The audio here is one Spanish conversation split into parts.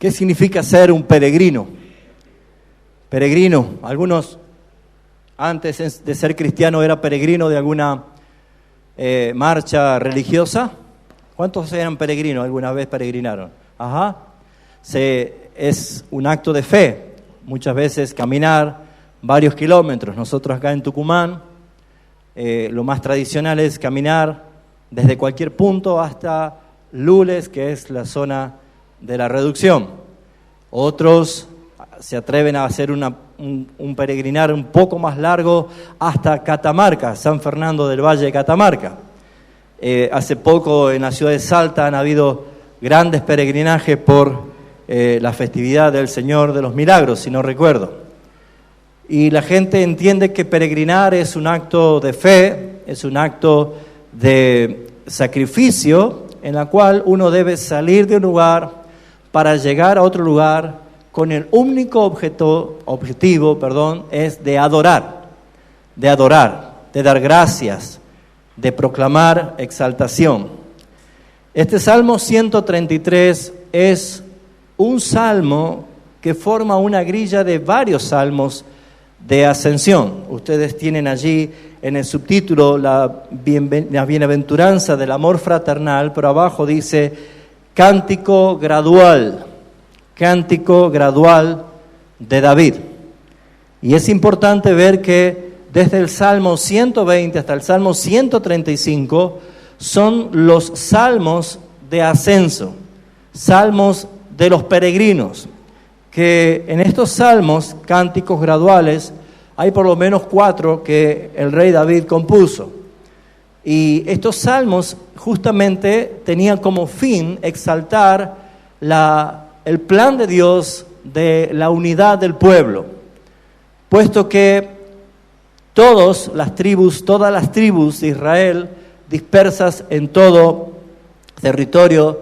¿Qué significa ser un peregrino? Peregrino, algunos antes de ser cristiano era peregrino de alguna marcha religiosa. ¿Cuántos eran peregrinos? ¿Alguna vez peregrinaron? Ajá. Es un acto de fe, muchas veces caminar varios kilómetros. Nosotros acá en Tucumán, lo más tradicional es caminar desde cualquier punto hasta Lules, que es la zona de la Reducción. Otros se atreven a hacer un peregrinar un poco más largo hasta Catamarca, San Fernando del Valle de Catamarca. Hace poco en la ciudad de Salta han habido grandes peregrinajes por la festividad del Señor de los Milagros, si no recuerdo. Y la gente entiende que peregrinar es un acto de fe, es un acto de sacrificio, en la cual uno debe salir de un lugar para llegar a otro lugar con el único objetivo, es de adorar, de dar gracias, de proclamar exaltación. Este Salmo 133 es un salmo que forma una grilla de varios salmos de ascensión. Ustedes tienen allí en el subtítulo la bienaventuranza del amor fraternal, pero abajo dice cántico gradual de David. Y es importante ver que desde el Salmo 120 hasta el Salmo 135 son los salmos de ascenso, salmos de los peregrinos, que en estos salmos, cánticos graduales, hay por lo menos 4 que el rey David compuso. Y estos salmos justamente tenían como fin exaltar el plan de Dios de la unidad del pueblo, puesto que todas las tribus de Israel, dispersas en todo territorio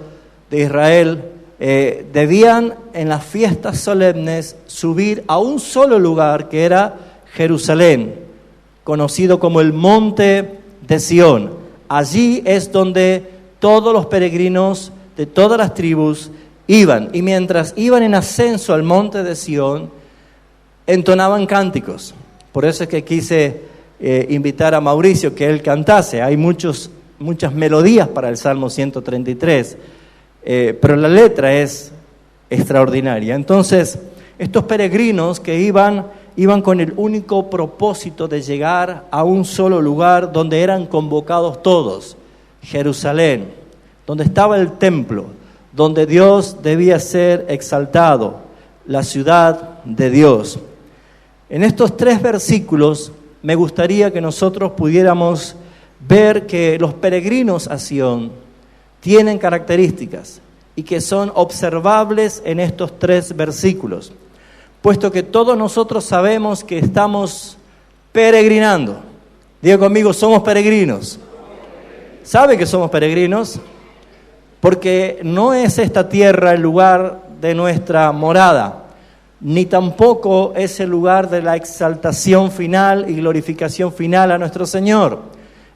de Israel, debían en las fiestas solemnes subir a un solo lugar, que era Jerusalén, conocido como el Monte de Sión. Allí es donde todos los peregrinos de todas las tribus iban, y mientras iban en ascenso al Monte de Sión, entonaban cánticos. Por eso es que quise invitar a Mauricio que él cantase. Hay muchas melodías para el Salmo 133, pero la letra es extraordinaria. Entonces, estos peregrinos que iban con el único propósito de llegar a un solo lugar donde eran convocados todos, Jerusalén, donde estaba el templo, donde Dios debía ser exaltado, la ciudad de Dios. En estos 3 versículos me gustaría que nosotros pudiéramos ver que los peregrinos a Sión tienen características y que son observables en estos 3 versículos, puesto que todos nosotros sabemos que estamos peregrinando. Diga conmigo, somos peregrinos. ¿Sabe que somos peregrinos? Porque no es esta tierra el lugar de nuestra morada, ni tampoco es el lugar de la exaltación final y glorificación final a nuestro Señor.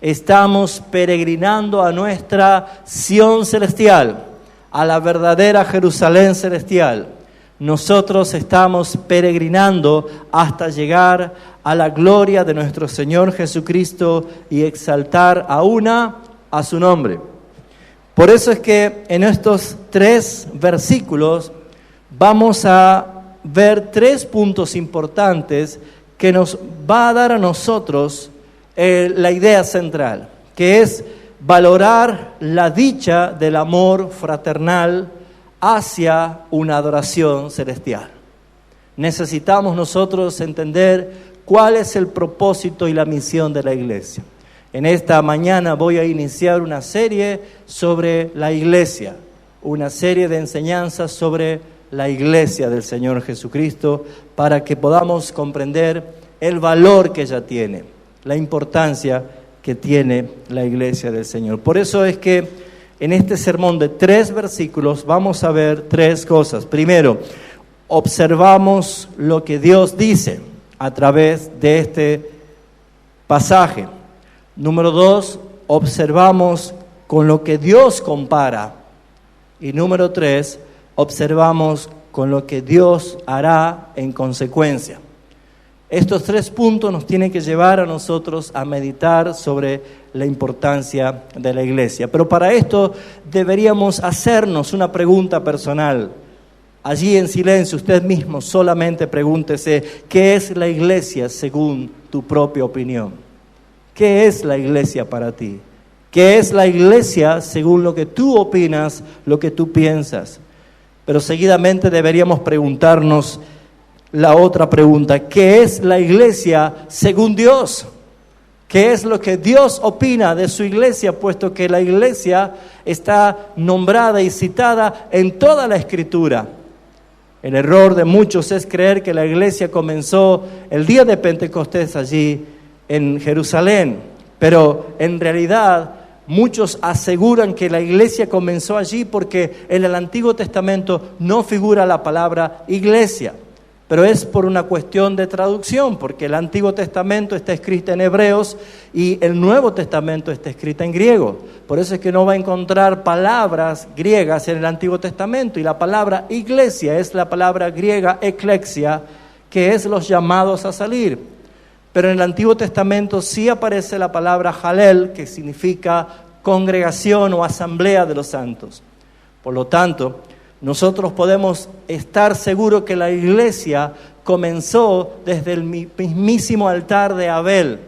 Estamos peregrinando a nuestra Sión celestial, a la verdadera Jerusalén celestial. Nosotros estamos peregrinando hasta llegar a la gloria de nuestro Señor Jesucristo y exaltar a su nombre. Por eso es que en estos 3 versículos vamos a ver 3 puntos importantes que nos va a dar a nosotros la idea central, que es valorar la dicha del amor fraternal hacia una adoración celestial. Necesitamos nosotros entender cuál es el propósito y la misión de la iglesia. En esta mañana voy a iniciar una serie sobre la iglesia, una serie de enseñanzas sobre la iglesia del Señor Jesucristo, para que podamos comprender el valor que ella tiene, la importancia que tiene la iglesia del Señor. Por eso es que en este sermón de 3 versículos vamos a ver 3 cosas. Primero, observamos lo que Dios dice a través de este pasaje. Número 2, observamos con lo que Dios compara. Y número 3, observamos con lo que Dios hará en consecuencia. Estos 3 puntos nos tienen que llevar a nosotros a meditar sobre la importancia de la iglesia. Pero para esto deberíamos hacernos una pregunta personal. Allí en silencio, usted mismo solamente pregúntese, ¿qué es la iglesia según tu propia opinión? ¿Qué es la iglesia para ti? ¿Qué es la iglesia según lo que tú opinas, lo que tú piensas? Pero seguidamente deberíamos preguntarnos la otra pregunta, ¿qué es la iglesia según Dios? ¿Qué es lo que Dios opina de su iglesia? Puesto que la iglesia está nombrada y citada en toda la Escritura. El error de muchos es creer que la iglesia comenzó el día de Pentecostés allí en Jerusalén, pero en realidad muchos aseguran que la iglesia comenzó allí porque en el Antiguo Testamento no figura la palabra iglesia, pero es por una cuestión de traducción, porque el Antiguo Testamento está escrito en hebreos y el Nuevo Testamento está escrito en griego. Por eso es que no va a encontrar palabras griegas en el Antiguo Testamento, y la palabra iglesia es la palabra griega eklesia, que es los llamados a salir. Pero en el Antiguo Testamento sí aparece la palabra Halel, que significa congregación o asamblea de los santos. Por lo tanto, nosotros podemos estar seguros que la iglesia comenzó desde el mismísimo altar de Abel,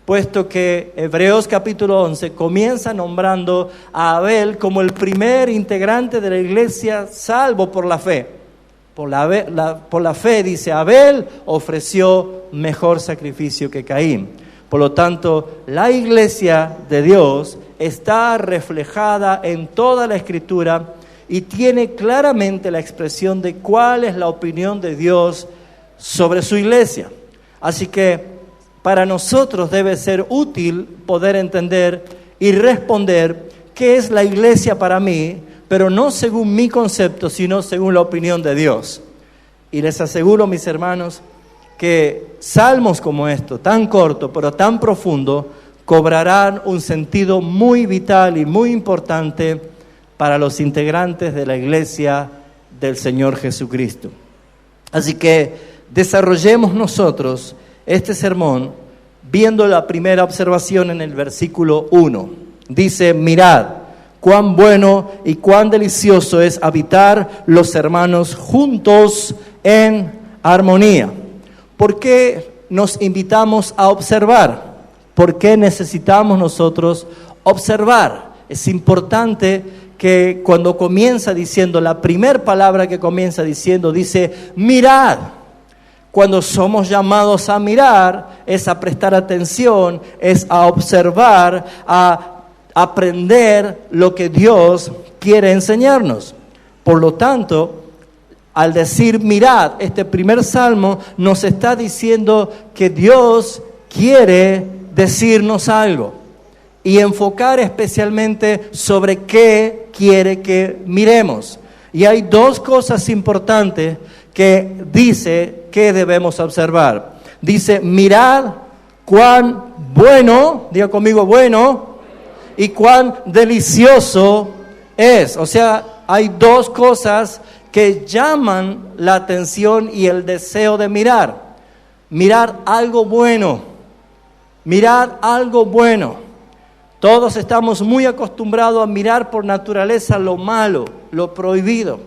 puesto que Hebreos capítulo 11 comienza nombrando a Abel como el primer integrante de la iglesia salvo por la fe. Por la fe, dice, Abel ofreció mejor sacrificio que Caín. Por lo tanto, la iglesia de Dios está reflejada en toda la Escritura y tiene claramente la expresión de cuál es la opinión de Dios sobre su iglesia. Así que para nosotros debe ser útil poder entender y responder qué es la iglesia para mí, pero no según mi concepto, sino según la opinión de Dios. Y les aseguro, mis hermanos, que salmos como esto, tan corto pero tan profundo, cobrarán un sentido muy vital y muy importante para los integrantes de la iglesia del Señor Jesucristo. Así que desarrollemos nosotros este sermón viendo la primera observación en el versículo 1. Dice, mirad, cuán bueno y cuán delicioso es habitar los hermanos juntos en armonía. ¿Por qué nos invitamos a observar? ¿Por qué necesitamos nosotros observar? Es importante que cuando comienza diciendo, la primera palabra que comienza diciendo, dice, mirad. Cuando somos llamados a mirar, es a prestar atención, es a observar, a aprender lo que Dios quiere enseñarnos. Por lo tanto, al decir mirad, este primer salmo nos está diciendo que Dios quiere decirnos algo y enfocar especialmente sobre qué quiere que miremos. Y hay 2 cosas importantes que dice que debemos observar. Dice, mirad cuán bueno, diga conmigo bueno, y cuán delicioso es. O sea, hay 2 cosas que llaman la atención y el deseo de mirar. Mirar algo bueno. Mirar algo bueno. Todos estamos muy acostumbrados a mirar por naturaleza lo malo, lo prohibido.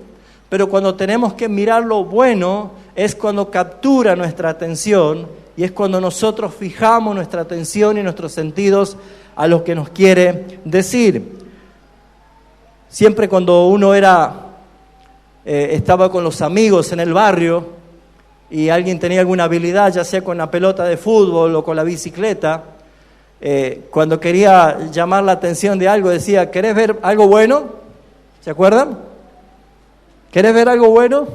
Pero cuando tenemos que mirar lo bueno, es cuando captura nuestra atención y es cuando nosotros fijamos nuestra atención y nuestros sentidos a lo que nos quiere decir. Siempre cuando uno estaba con los amigos en el barrio y alguien tenía alguna habilidad, ya sea con la pelota de fútbol o con la bicicleta, cuando quería llamar la atención de algo decía, ¿querés ver algo bueno? ¿Se acuerdan? ¿Querés ver algo bueno?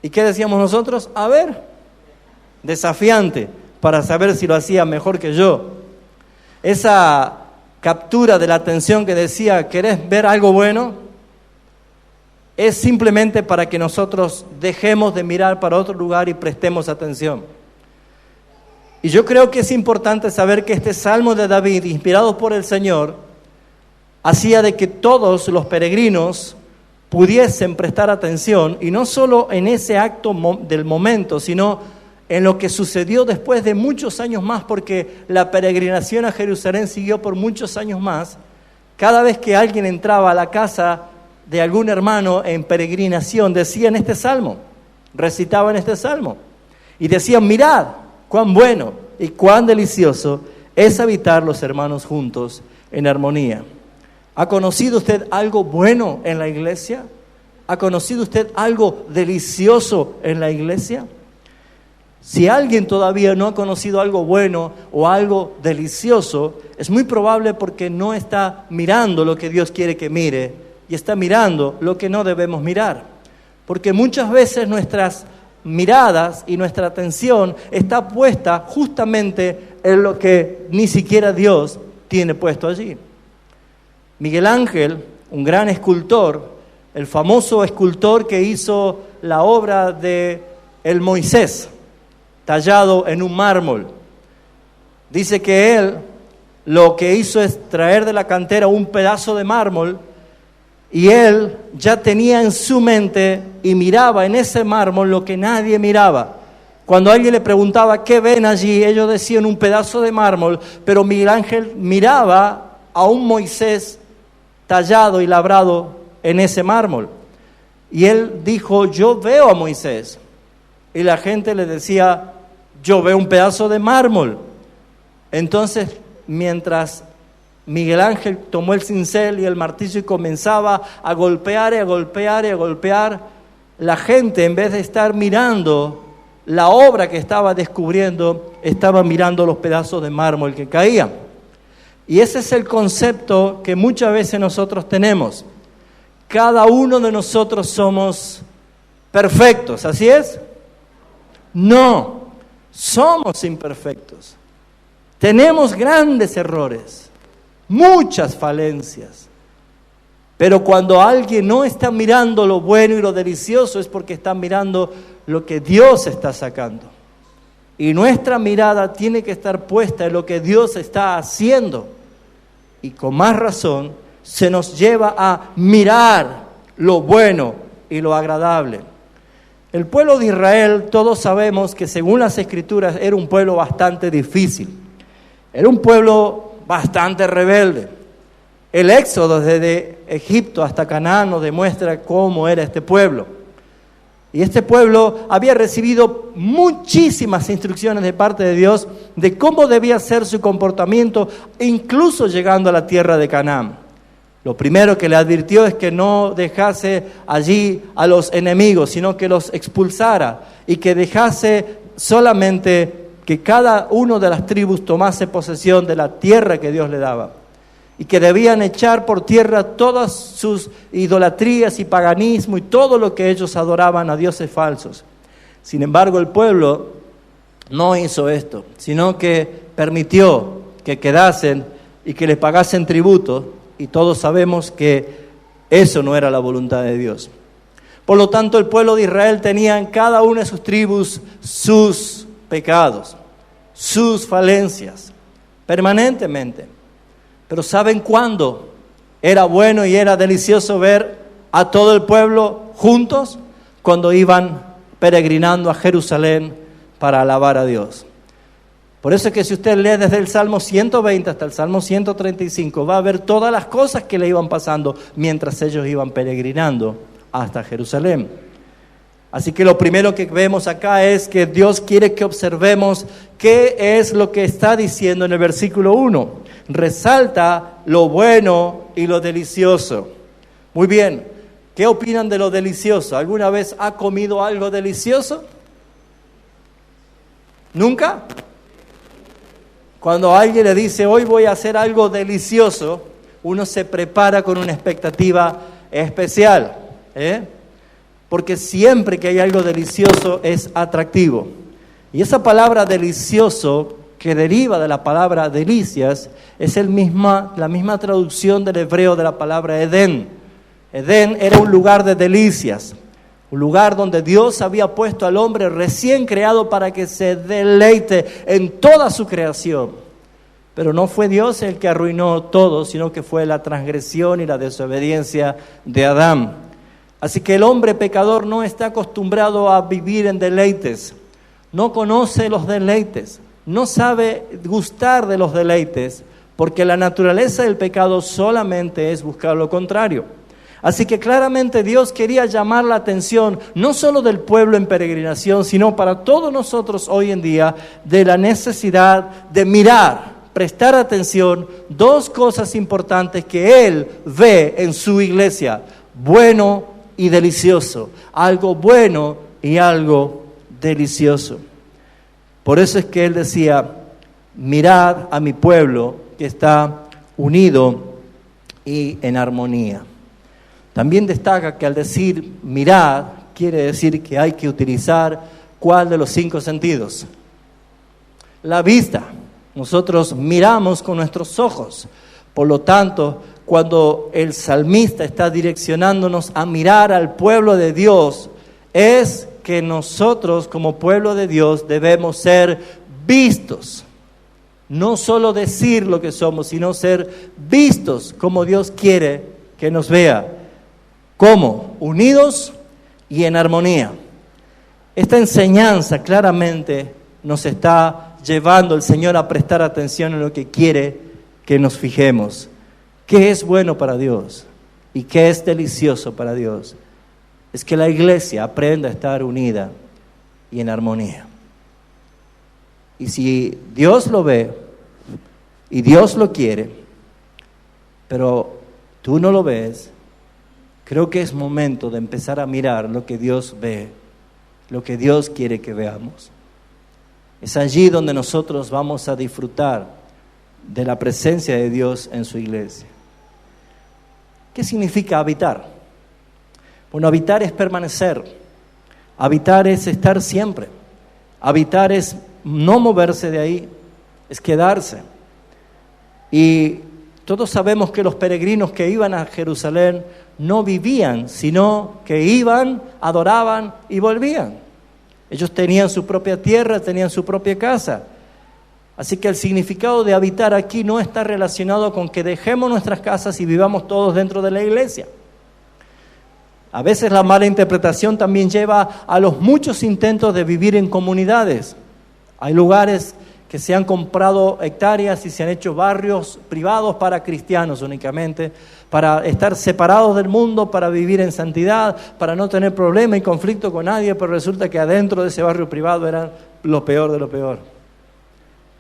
¿Y qué decíamos nosotros? A ver, desafiante, para saber si lo hacía mejor que yo. Esa captura de la atención que decía, ¿querés ver algo bueno? Es simplemente para que nosotros dejemos de mirar para otro lugar y prestemos atención. Y yo creo que es importante saber que este Salmo de David, inspirado por el Señor, hacía de que todos los peregrinos pudiesen prestar atención, y no solo en ese acto del momento, sino en lo que sucedió después de muchos años más, porque la peregrinación a Jerusalén siguió por muchos años más. Cada vez que alguien entraba a la casa de algún hermano en peregrinación, decían este salmo, recitaban este salmo, y decían: mirad cuán bueno y cuán delicioso es habitar los hermanos juntos en armonía. ¿Ha conocido usted algo bueno en la iglesia? ¿Ha conocido usted algo delicioso en la iglesia? Si alguien todavía no ha conocido algo bueno o algo delicioso, es muy probable porque no está mirando lo que Dios quiere que mire y está mirando lo que no debemos mirar. Porque muchas veces nuestras miradas y nuestra atención está puesta justamente en lo que ni siquiera Dios tiene puesto allí. Miguel Ángel, un gran escultor, el famoso escultor que hizo la obra de el Moisés, tallado en un mármol, dice que él lo que hizo es traer de la cantera un pedazo de mármol, y él ya tenía en su mente y miraba en ese mármol lo que nadie miraba. Cuando alguien le preguntaba ¿qué ven allí?, ellos decían un pedazo de mármol, pero Miguel Ángel miraba a un Moisés tallado y labrado en ese mármol. Y él dijo: yo veo a Moisés. Y la gente le decía: yo veo un pedazo de mármol. Entonces, mientras Miguel Ángel tomó el cincel y el martillo y comenzaba a golpear y a golpear y a golpear, la gente, en vez de estar mirando la obra que estaba descubriendo, estaba mirando los pedazos de mármol que caían. Y ese es el concepto que muchas veces nosotros tenemos. Cada uno de nosotros somos perfectos, ¿así es? No, somos imperfectos. Tenemos grandes errores, muchas falencias. Pero cuando alguien no está mirando lo bueno y lo delicioso, es porque está mirando lo que Dios está sacando. Y nuestra mirada tiene que estar puesta en lo que Dios está haciendo. Y con más razón se nos lleva a mirar lo bueno y lo agradable. El pueblo de Israel, todos sabemos que según las Escrituras era un pueblo bastante difícil. Era un pueblo bastante rebelde. El éxodo desde Egipto hasta Canaán nos demuestra cómo era este pueblo. Y este pueblo había recibido muchísimas instrucciones de parte de Dios de cómo debía ser su comportamiento, incluso llegando a la tierra de Canaán. Lo primero que le advirtió es que no dejase allí a los enemigos, sino que los expulsara y que dejase solamente que cada uno de las tribus tomase posesión de la tierra que Dios le daba. Y que debían echar por tierra todas sus idolatrías y paganismo y todo lo que ellos adoraban a dioses falsos. Sin embargo, el pueblo no hizo esto, sino que permitió que quedasen y que les pagasen tributo, y todos sabemos que eso no era la voluntad de Dios. Por lo tanto, el pueblo de Israel tenía en cada una de sus tribus sus pecados, sus falencias, permanentemente. Pero ¿saben cuándo era bueno y era delicioso ver a todo el pueblo juntos? Cuando iban peregrinando a Jerusalén para alabar a Dios. Por eso es que si usted lee desde el Salmo 120 hasta el Salmo 135, va a ver todas las cosas que le iban pasando mientras ellos iban peregrinando hasta Jerusalén. Así que lo primero que vemos acá es que Dios quiere que observemos qué es lo que está diciendo en el versículo 1. Resalta lo bueno y lo delicioso. Muy bien, ¿qué opinan de lo delicioso? ¿Alguna vez ha comido algo delicioso? ¿Nunca? Cuando alguien le dice, hoy voy a hacer algo delicioso, uno se prepara con una expectativa especial, porque siempre que hay algo delicioso es atractivo. Y esa palabra delicioso, que deriva de la palabra delicias, es la misma traducción del hebreo de la palabra Edén. Edén era un lugar de delicias, un lugar donde Dios había puesto al hombre recién creado para que se deleite en toda su creación. Pero no fue Dios el que arruinó todo, sino que fue la transgresión y la desobediencia de Adán. Así que el hombre pecador no está acostumbrado a vivir en deleites, no conoce los deleites, no sabe gustar de los deleites, porque la naturaleza del pecado solamente es buscar lo contrario. Así que claramente Dios quería llamar la atención, no solo del pueblo en peregrinación, sino para todos nosotros hoy en día, de la necesidad de mirar, prestar atención, dos cosas importantes que Él ve en su iglesia: bueno y delicioso, algo bueno y algo delicioso. Por eso es que Él decía: mirad a mi pueblo que está unido y en armonía. También destaca que al decir mirad, quiere decir que hay que utilizar ¿cuál de los 5 sentidos? La vista. Nosotros miramos con nuestros ojos. Por lo tanto, cuando el salmista está direccionándonos a mirar al pueblo de Dios, es que nosotros como pueblo de Dios debemos ser vistos. No solo decir lo que somos, sino ser vistos como Dios quiere que nos vea. ¿Cómo? Unidos y en armonía. Esta enseñanza claramente nos está llevando el Señor a prestar atención en lo que quiere que nos fijemos. ¿Qué es bueno para Dios? ¿Y qué es delicioso para Dios? Es que la iglesia aprenda a estar unida y en armonía. Y si Dios lo ve y Dios lo quiere, pero tú no lo ves, creo que es momento de empezar a mirar lo que Dios ve, lo que Dios quiere que veamos. Es allí donde nosotros vamos a disfrutar de la presencia de Dios en su iglesia. ¿Qué significa habitar? Bueno, habitar es permanecer. Habitar es estar siempre. Habitar es no moverse de ahí, es quedarse. Y todos sabemos que los peregrinos que iban a Jerusalén no vivían, sino que iban, adoraban y volvían. Ellos tenían su propia tierra, tenían su propia casa. Así que el significado de habitar aquí no está relacionado con que dejemos nuestras casas y vivamos todos dentro de la iglesia. A veces la mala interpretación también lleva a los muchos intentos de vivir en comunidades. Hay lugares que se han comprado hectáreas y se han hecho barrios privados para cristianos únicamente, para estar separados del mundo, para vivir en santidad, para no tener problema y conflicto con nadie, pero resulta que adentro de ese barrio privado era lo peor de lo peor.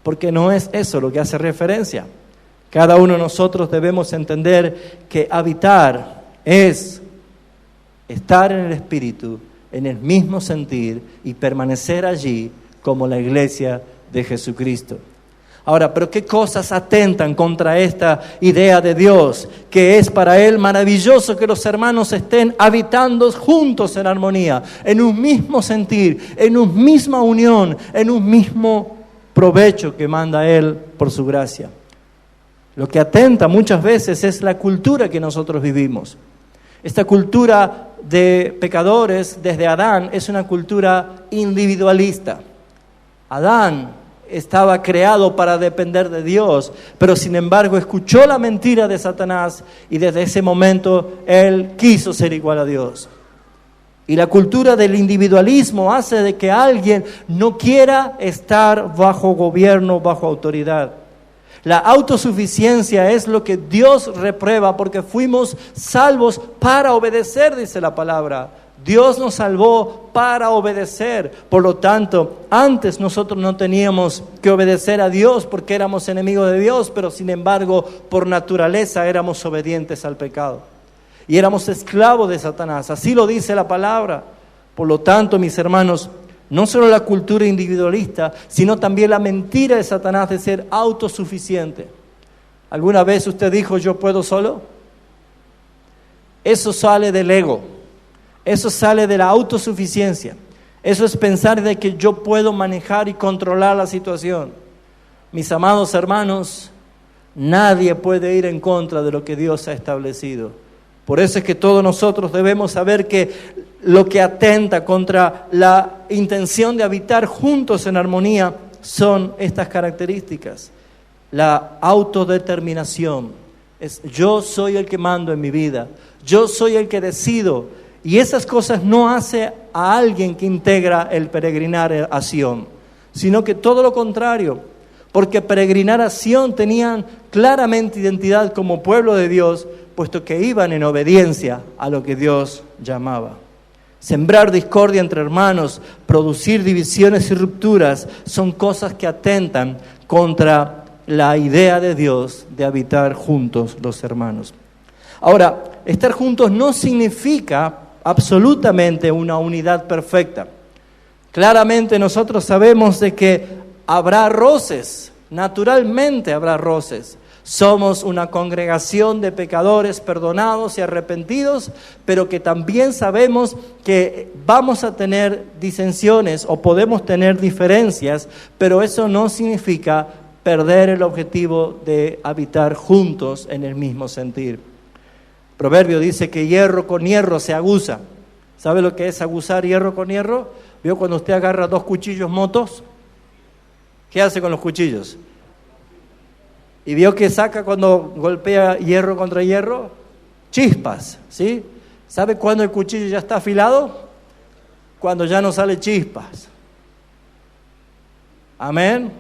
Porque no es eso lo que hace referencia. Cada uno de nosotros debemos entender que habitar es estar en el Espíritu, en el mismo sentir y permanecer allí como la iglesia de Jesucristo. Ahora, ¿pero qué cosas atentan contra esta idea de Dios? Que es para Él maravilloso que los hermanos estén habitando juntos en armonía, en un mismo sentir, en una misma unión, en un mismo provecho que manda Él por su gracia. Lo que atenta muchas veces es la cultura que nosotros vivimos. Esta cultura de pecadores desde Adán es una cultura individualista. Adán estaba creado para depender de Dios, pero sin embargo escuchó la mentira de Satanás y desde ese momento él quiso ser igual a Dios. Y la cultura del individualismo hace de que alguien no quiera estar bajo gobierno, bajo autoridad. La autosuficiencia es lo que Dios reprueba porque fuimos salvos para obedecer, dice la palabra. Dios nos salvó para obedecer. Por lo tanto, antes nosotros no teníamos que obedecer a Dios porque éramos enemigos de Dios, pero sin embargo, por naturaleza éramos obedientes al pecado. Y éramos esclavos de Satanás. Así lo dice la palabra. Por lo tanto, mis hermanos, no solo la cultura individualista, sino también la mentira de Satanás de ser autosuficiente. ¿Alguna vez usted dijo, yo puedo solo? Eso sale del ego. Eso sale de la autosuficiencia. Eso es pensar de que yo puedo manejar y controlar la situación. Mis amados hermanos, nadie puede ir en contra de lo que Dios ha establecido. Por eso es que todos nosotros debemos saber que lo que atenta contra la intención de habitar juntos en armonía son estas características. La autodeterminación. Es yo soy el que mando en mi vida. Yo soy el que decido. Y esas cosas no hace a alguien que integra el peregrinar a Sión, sino que todo lo contrario, porque peregrinar a Sión tenían claramente identidad como pueblo de Dios, puesto que iban en obediencia a lo que Dios llamaba. Sembrar discordia entre hermanos, producir divisiones y rupturas, son cosas que atentan contra la idea de Dios de habitar juntos los hermanos. Ahora, estar juntos no significa absolutamente una unidad perfecta. Claramente nosotros sabemos de que habrá roces, naturalmente habrá roces. Somos una congregación de pecadores perdonados y arrepentidos, pero que también sabemos que vamos a tener disensiones o podemos tener diferencias, pero eso no significa perder el objetivo de habitar juntos en el mismo sentir. Proverbio dice que hierro con hierro se aguza. ¿Sabe lo que es aguzar hierro con hierro? ¿Vio cuando usted agarra 2 cuchillos motos? ¿Qué hace con los cuchillos? ¿Y vio que saca cuando golpea hierro contra hierro? Chispas, ¿sí? ¿Sabe cuándo el cuchillo ya está afilado? Cuando ya no sale chispas. Amén.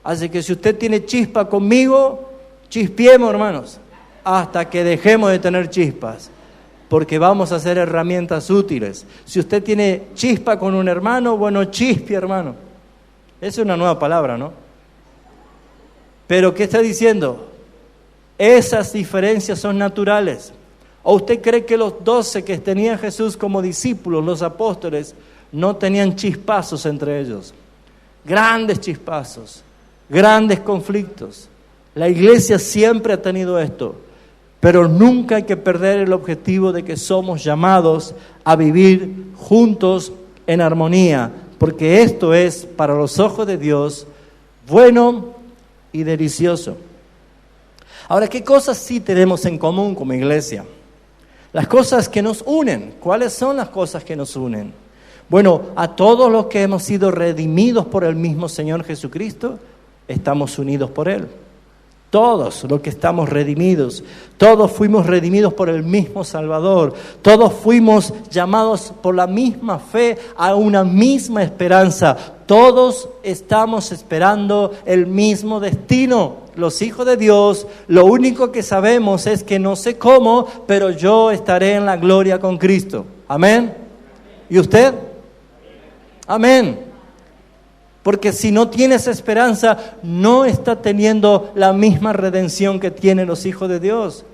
Así que si usted tiene chispa conmigo, chispiemos, hermanos, hasta que dejemos de tener chispas, porque vamos a hacer herramientas útiles. Si usted tiene chispa con un hermano, bueno, chispe, hermano. Esa es una nueva palabra, ¿no? Pero ¿qué está diciendo? Esas diferencias son naturales. ¿O usted cree que los 12 que tenía Jesús como discípulos, los apóstoles, no tenían chispazos entre ellos? Grandes chispazos, grandes conflictos. La iglesia siempre ha tenido esto, pero nunca hay que perder el objetivo de que somos llamados a vivir juntos en armonía, porque esto es, para los ojos de Dios, bueno y delicioso. Ahora, ¿qué cosas sí tenemos en común como iglesia? Las cosas que nos unen. ¿Cuáles son las cosas que nos unen? Bueno, a todos los que hemos sido redimidos por el mismo Señor Jesucristo, estamos unidos por Él. Todos los que estamos redimidos, todos fuimos redimidos por el mismo Salvador, todos fuimos llamados por la misma fe a una misma esperanza, todos estamos esperando el mismo destino. Los hijos de Dios, lo único que sabemos es que no sé cómo, pero yo estaré en la gloria con Cristo. Amén. ¿Y usted? Amén. Porque si no tiene esa esperanza, no está teniendo la misma redención que tienen los hijos de Dios.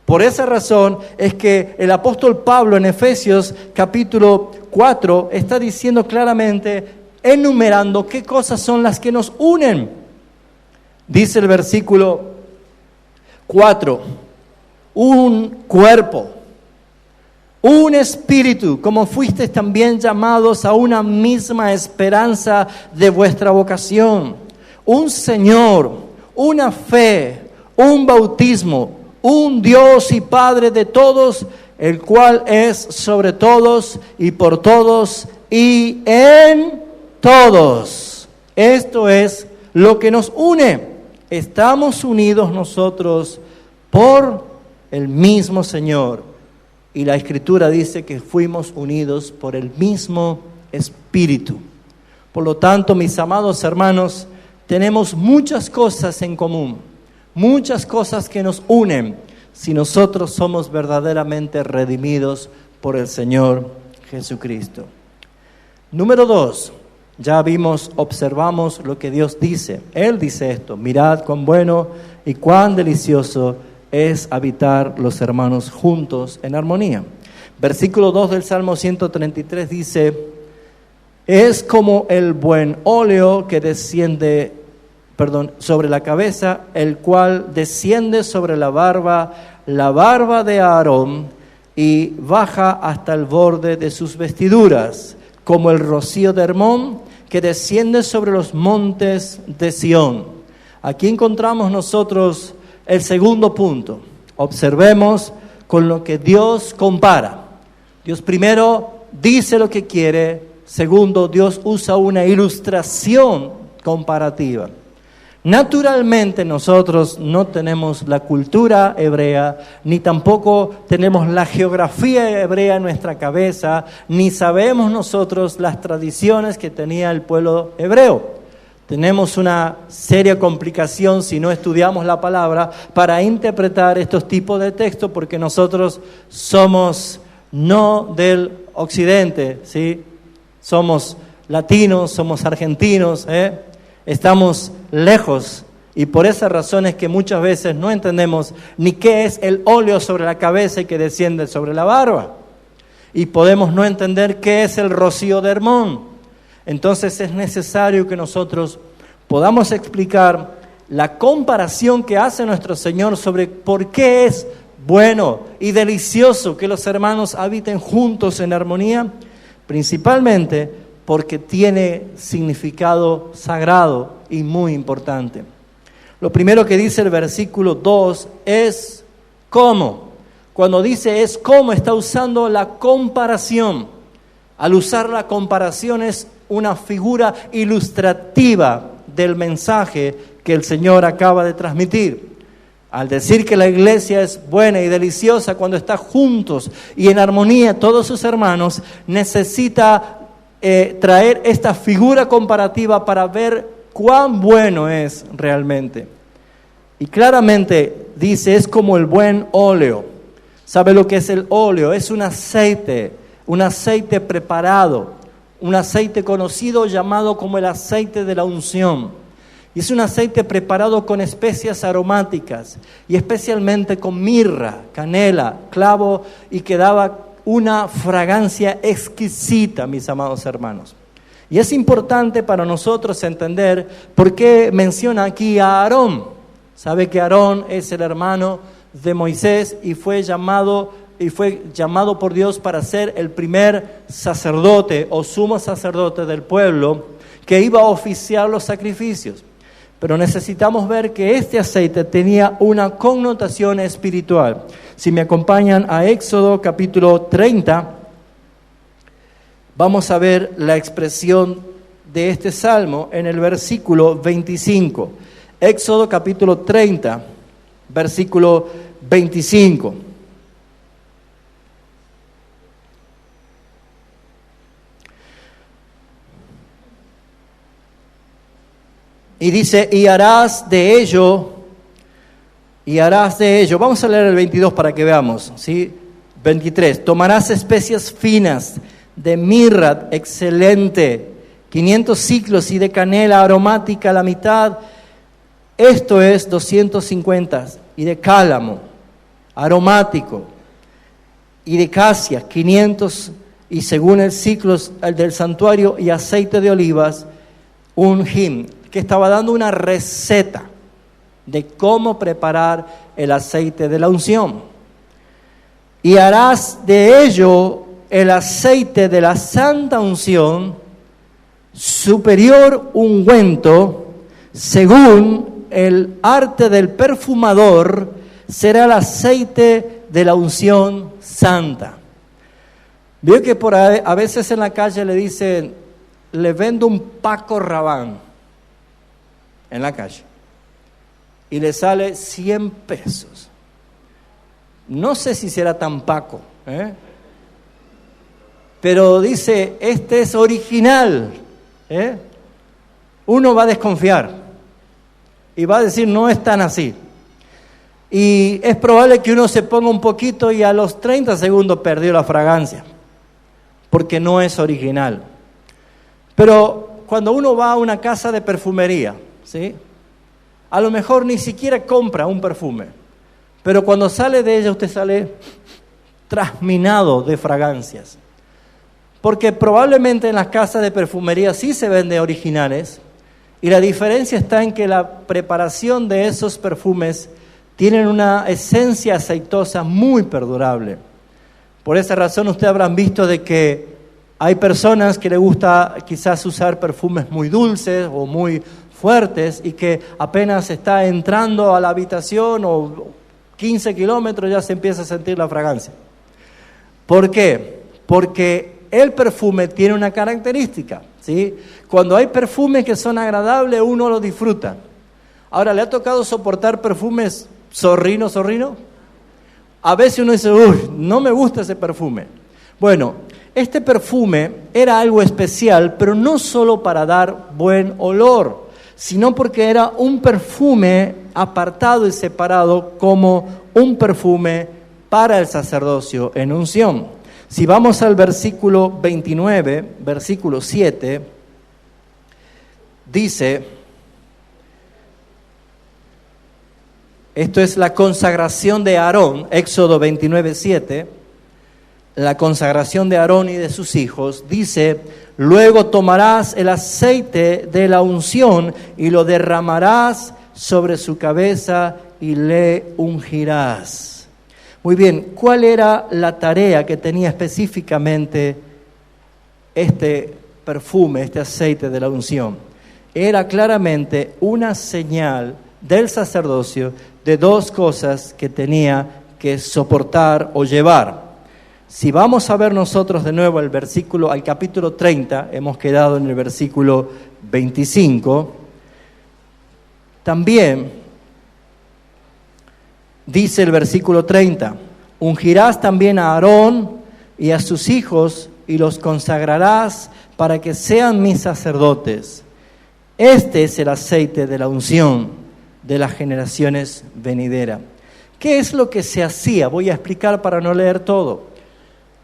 Por esa razón es que el apóstol Pablo en Efesios capítulo 4 está diciendo claramente, enumerando qué cosas son las que nos unen. Dice el versículo 4, un cuerpo, un espíritu, como fuisteis también llamados a una misma esperanza de vuestra vocación, un Señor, una fe, un bautismo, un Dios y Padre de todos, el cual es sobre todos y por todos y en todos. Esto es lo que nos une. Estamos unidos nosotros por el mismo Señor. Y la Escritura dice que fuimos unidos por el mismo Espíritu. Por lo tanto, mis amados hermanos, tenemos muchas cosas en común, muchas cosas que nos unen si nosotros somos verdaderamente redimidos por el Señor Jesucristo. Número 2, ya observamos lo que Dios dice. Él dice esto: mirad cuán bueno y cuán delicioso es habitar los hermanos juntos en armonía. Versículo 2 del Salmo 133 dice, es como el buen óleo que desciende, sobre la cabeza, el cual desciende sobre la barba de Aarón y baja hasta el borde de sus vestiduras, como el rocío de Hermón que desciende sobre los montes de Sión. Aquí encontramos nosotros el segundo punto. Observemos con lo que Dios compara. Dios primero dice lo que quiere. Segundo, Dios usa una ilustración comparativa. Naturalmente nosotros no tenemos la cultura hebrea, ni tampoco tenemos la geografía hebrea en nuestra cabeza, ni sabemos nosotros las tradiciones que tenía el pueblo hebreo. Tenemos una seria complicación si no estudiamos la palabra para interpretar estos tipos de textos, porque nosotros somos no del occidente, ¿sí? Somos latinos, somos argentinos, estamos lejos, y por esa razón es que muchas veces no entendemos ni qué es el óleo sobre la cabeza y que desciende sobre la barba, y podemos no entender qué es el rocío de Hermón. Entonces es necesario que nosotros podamos explicar la comparación que hace nuestro Señor sobre por qué es bueno y delicioso que los hermanos habiten juntos en armonía, principalmente porque tiene significado sagrado y muy importante. Lo primero que dice el versículo 2 es cómo. Cuando dice es cómo, está usando la comparación. Al usar la comparación es una figura ilustrativa del mensaje que el Señor acaba de transmitir. Al decir que la iglesia es buena y deliciosa cuando está juntos y en armonía todos sus hermanos, necesita traer esta figura comparativa para ver cuán bueno es realmente. Y claramente dice, es como el buen óleo. ¿Sabe lo que es el óleo? Es un aceite preparado, un aceite conocido llamado como el aceite de la unción. Y es un aceite preparado con especias aromáticas y especialmente con mirra, canela, clavo, y que daba una fragancia exquisita, mis amados hermanos. Y es importante para nosotros entender por qué menciona aquí a Aarón. Sabe que Aarón es el hermano de Moisés y fue llamado por Dios para ser el primer sacerdote o sumo sacerdote del pueblo que iba a oficiar los sacrificios. Pero necesitamos ver que este aceite tenía una connotación espiritual. Si me acompañan a Éxodo capítulo 30, vamos a ver la expresión de este salmo en el versículo 25. Éxodo capítulo 30, versículo 25. Y dice, y harás de ello, vamos a leer el 22 para que veamos, ¿sí? 23, tomarás especias finas de mirra excelente, 500 siclos, y de canela aromática la mitad, esto es 250, y de cálamo aromático, y de casia 500, y según el ciclo del santuario, y aceite de olivas, un hin, que estaba dando una receta de cómo preparar el aceite de la unción. Y harás de ello el aceite de la santa unción, superior ungüento, según el arte del perfumador, será el aceite de la unción santa. Veo que a veces en la calle le dicen, le vendo un Paco Rabanne en la calle y le sale 100 pesos. No sé si será tan Paco, pero dice, este es original. Uno va a desconfiar y va a decir, no es tan así. Y es probable que uno se ponga un poquito y a los 30 segundos perdió la fragancia, porque no es original. Pero cuando uno va a una casa de perfumería, ¿sí? A lo mejor ni siquiera compra un perfume, pero cuando sale de ella usted sale trasminado de fragancias. Porque probablemente en las casas de perfumería sí se venden originales, y la diferencia está en que la preparación de esos perfumes tienen una esencia aceitosa muy perdurable. Por esa razón ustedes habrán visto de que hay personas que les gusta quizás usar perfumes muy dulces o muy fuertes y que apenas está entrando a la habitación o 15 kilómetros ya se empieza a sentir la fragancia. ¿Por qué? Porque el perfume tiene una característica, ¿sí? Cuando hay perfumes que son agradables, uno los disfruta. Ahora, ¿le ha tocado soportar perfumes zorrino? A veces uno dice, uy, no me gusta ese perfume. Bueno, este perfume era algo especial, pero no solo para dar buen olor, sino porque era un perfume apartado y separado como un perfume para el sacerdocio en unción. Si vamos al versículo 29, versículo 7, dice, esto es la consagración de Aarón, Éxodo 29, 7, la consagración de Aarón y de sus hijos, dice, luego tomarás el aceite de la unción y lo derramarás sobre su cabeza y le ungirás. Muy bien, ¿cuál era la tarea que tenía específicamente este perfume, este aceite de la unción? Era claramente una señal del sacerdocio de dos cosas que tenía que soportar o llevar. Si vamos a ver nosotros de nuevo al capítulo 30, hemos quedado en el versículo 25, también dice el versículo 30, ungirás también a Aarón y a sus hijos y los consagrarás para que sean mis sacerdotes. Este es el aceite de la unción de las generaciones venideras. ¿Qué es lo que se hacía? Voy a explicar para no leer todo.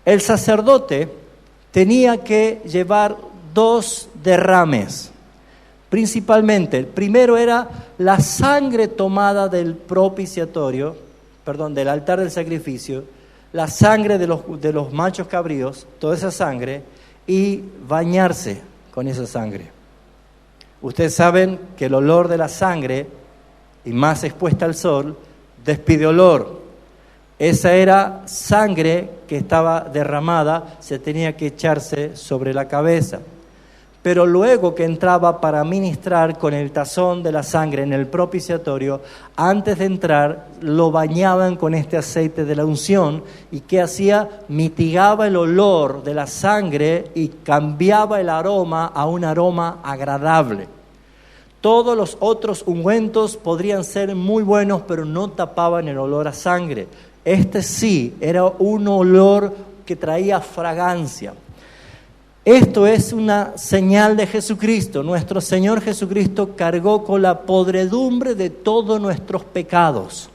El sacerdote tenía que llevar dos derrames, principalmente. El primero era la sangre tomada del propiciatorio, del altar del sacrificio, la sangre de los machos cabríos, toda esa sangre, y bañarse con esa sangre. Ustedes saben que el olor de la sangre, y más expuesta al sol, despide olor. Esa era sangre que estaba derramada, se tenía que echarse sobre la cabeza. Pero luego que entraba para ministrar con el tazón de la sangre en el propiciatorio, antes de entrar lo bañaban con este aceite de la unción. ¿Y qué hacía? Mitigaba el olor de la sangre y cambiaba el aroma a un aroma agradable. Todos los otros ungüentos podrían ser muy buenos, pero no tapaban el olor a sangre. Este sí, era un olor que traía fragancia. Esto es una señal de Jesucristo. Nuestro Señor Jesucristo cargó con la podredumbre de todos nuestros pecados,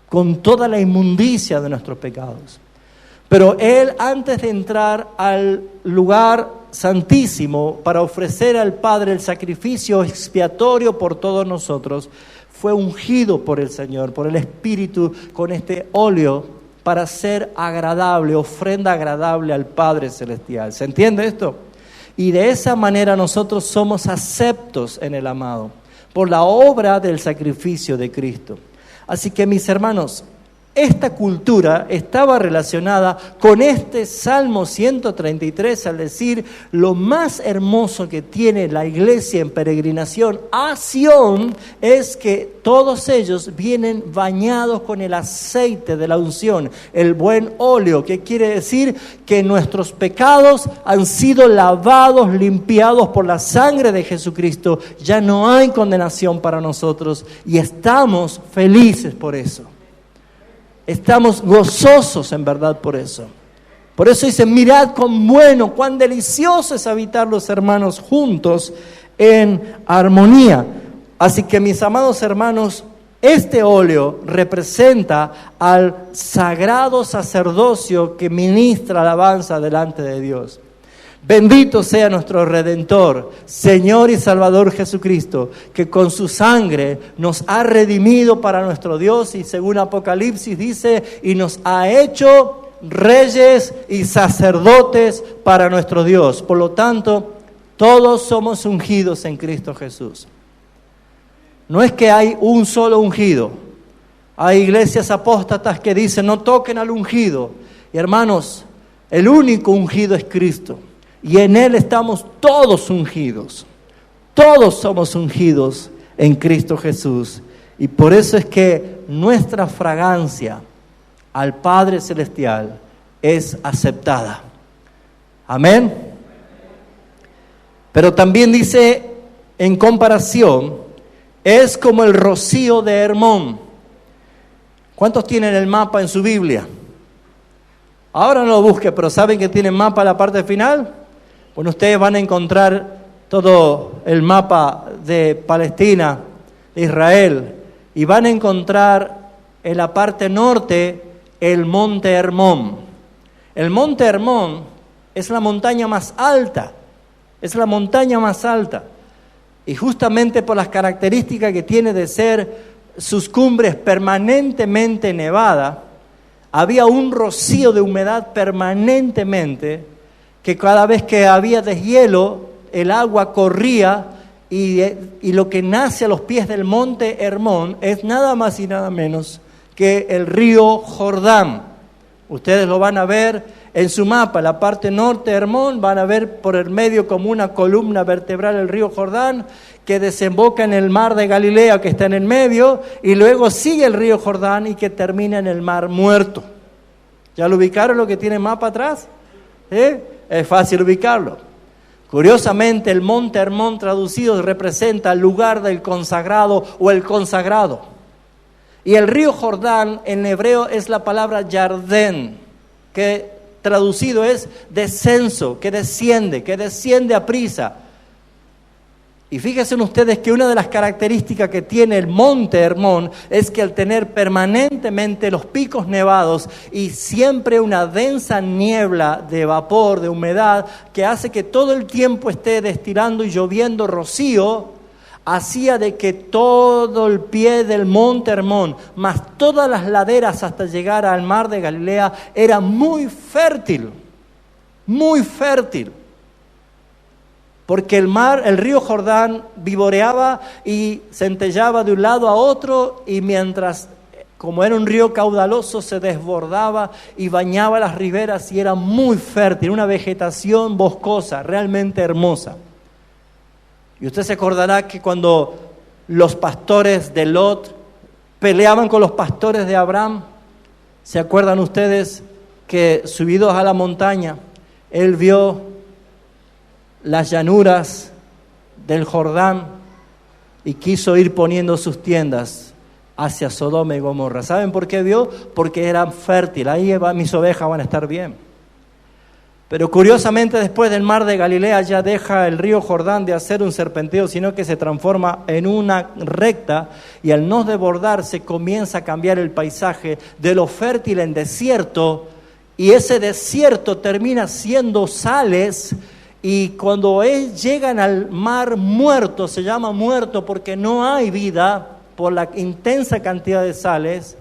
con toda la inmundicia de nuestros pecados. Pero Él, antes de entrar al lugar santísimo para ofrecer al Padre el sacrificio expiatorio por todos nosotros, fue ungido por el Señor, por el Espíritu, con este óleo para ser agradable, ofrenda agradable al Padre Celestial. ¿Se entiende esto? Y de esa manera nosotros somos aceptos en el amado, por la obra del sacrificio de Cristo. Así que, mis hermanos, esta cultura estaba relacionada con este Salmo 133 al decir lo más hermoso que tiene la iglesia en peregrinación a Sión es que todos ellos vienen bañados con el aceite de la unción, el buen óleo, que quiere decir que nuestros pecados han sido lavados, limpiados por la sangre de Jesucristo. Ya no hay condenación para nosotros y estamos felices por eso. Estamos gozosos en verdad por eso. Por eso dice, mirad cuán bueno, cuán delicioso es habitar los hermanos juntos en armonía. Así que, mis amados hermanos, este óleo representa al sagrado sacerdocio que ministra alabanza delante de Dios. Bendito sea nuestro Redentor, Señor y Salvador Jesucristo, que con su sangre nos ha redimido para nuestro Dios y según Apocalipsis dice, y nos ha hecho reyes y sacerdotes para nuestro Dios. Por lo tanto, todos somos ungidos en Cristo Jesús. No es que hay un solo ungido. Hay iglesias apóstatas que dicen no toquen al ungido. Y hermanos, el único ungido es Cristo. Y en Él estamos todos ungidos. Todos somos ungidos en Cristo Jesús. Y por eso es que nuestra fragancia al Padre Celestial es aceptada. Amén. Pero también dice en comparación es como el rocío de Hermón. ¿Cuántos tienen el mapa en su Biblia? Ahora no lo busque, pero ¿saben que tienen mapa en la parte final? Bueno, ustedes van a encontrar todo el mapa de Palestina, de Israel, y van a encontrar en la parte norte el monte Hermón. El monte Hermón es la montaña más alta, es la montaña más alta. Y justamente por las características que tiene de ser sus cumbres permanentemente nevadas, había un rocío de humedad permanentemente, que cada vez que había deshielo, el agua corría y lo que nace a los pies del monte Hermón es nada más y nada menos que el río Jordán. Ustedes lo van a ver en su mapa, la parte norte de Hermón, van a ver por el medio como una columna vertebral el río Jordán que desemboca en el mar de Galilea que está en el medio y luego sigue el río Jordán y que termina en el mar Muerto. ¿Ya lo ubicaron lo que tiene el mapa atrás? Es fácil ubicarlo. Curiosamente, el monte Hermón traducido representa el lugar del consagrado o el consagrado. Y el río Jordán en hebreo es la palabra Yardén, que traducido es descenso, que desciende a prisa. Y fíjense ustedes que una de las características que tiene el monte Hermón es que al tener permanentemente los picos nevados y siempre una densa niebla de vapor, de humedad, que hace que todo el tiempo esté destilando y lloviendo rocío, hacía de que todo el pie del monte Hermón, más todas las laderas hasta llegar al mar de Galilea, era muy fértil, muy fértil. Porque el río Jordán vivoreaba y centelleaba de un lado a otro y mientras, como era un río caudaloso, se desbordaba y bañaba las riberas y era muy fértil, una vegetación boscosa, realmente hermosa. Y usted se acordará que cuando los pastores de Lot peleaban con los pastores de Abraham, ¿se acuerdan ustedes que subidos a la montaña, él vio las llanuras del Jordán y quiso ir poniendo sus tiendas hacia Sodoma y Gomorra? ¿Saben por qué vio? Porque era fértil, ahí mis ovejas van a estar bien. Pero curiosamente después del mar de Galilea ya deja el río Jordán de hacer un serpenteo, sino que se transforma en una recta y al no desbordarse comienza a cambiar el paisaje de lo fértil en desierto y ese desierto termina siendo sales. Y cuando llegan al mar Muerto, se llama muerto porque no hay vida por la intensa cantidad de sales.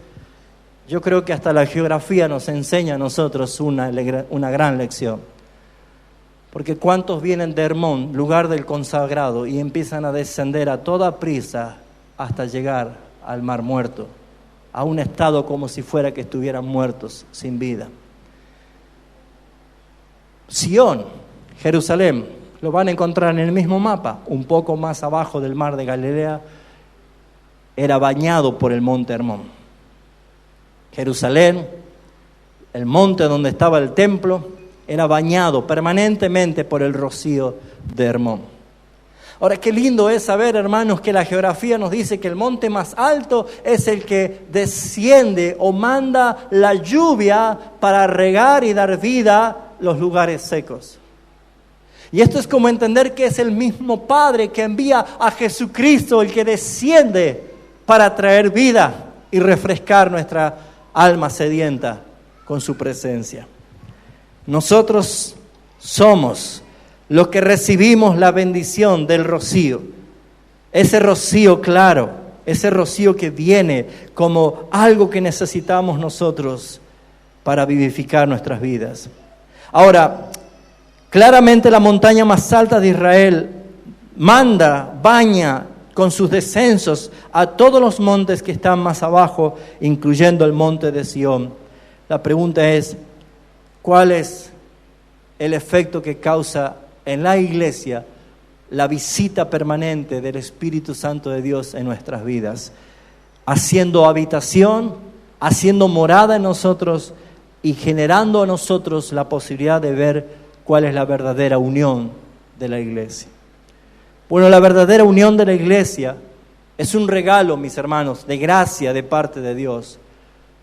Yo creo que hasta la geografía nos enseña a nosotros una gran lección. Porque ¿cuántos vienen de Hermón, lugar del consagrado, y empiezan a descender a toda prisa hasta llegar al mar Muerto, a un estado como si fuera que estuvieran muertos, sin vida? Sión, Jerusalén, lo van a encontrar en el mismo mapa, un poco más abajo del mar de Galilea, era bañado por el monte Hermón. Jerusalén, el monte donde estaba el templo, era bañado permanentemente por el rocío de Hermón. Ahora, qué lindo es saber, hermanos, que la geografía nos dice que el monte más alto es el que desciende o manda la lluvia para regar y dar vida a los lugares secos. Y esto es como entender que es el mismo Padre que envía a Jesucristo, el que desciende para traer vida y refrescar nuestra alma sedienta con su presencia. Nosotros somos los que recibimos la bendición del rocío. Ese rocío claro, ese rocío que viene como algo que necesitamos nosotros para vivificar nuestras vidas. Ahora, claramente la montaña más alta de Israel baña con sus descensos a todos los montes que están más abajo, incluyendo el monte de Sión. La pregunta es, ¿cuál es el efecto que causa en la iglesia la visita permanente del Espíritu Santo de Dios en nuestras vidas? Haciendo habitación, haciendo morada en nosotros y generando a nosotros la posibilidad de ver cuál es la verdadera unión de la iglesia. Bueno, la verdadera unión de la iglesia Es un regalo, mis hermanos, de gracia de parte de Dios.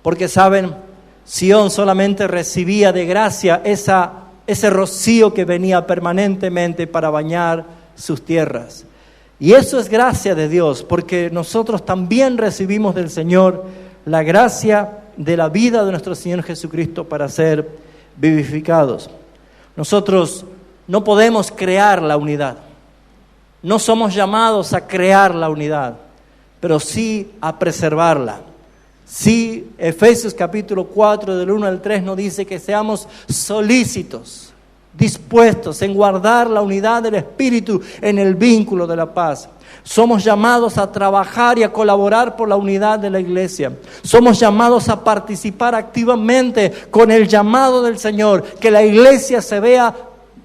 Porque saben, Sión solamente recibía de gracia ese rocío que venía permanentemente para bañar sus tierras. Y eso es gracia de Dios, porque nosotros también recibimos del Señor la gracia de la vida de nuestro Señor Jesucristo para ser vivificados. Nosotros no podemos crear la unidad. No somos llamados a crear la unidad, pero sí a preservarla. Sí, Efesios capítulo 4, del 1 al 3 nos dice que seamos solícitos, dispuestos en guardar la unidad del Espíritu en el vínculo de la paz. Somos llamados a trabajar y a colaborar por la unidad de la iglesia. Somos llamados a participar activamente con el llamado del Señor, que la iglesia se vea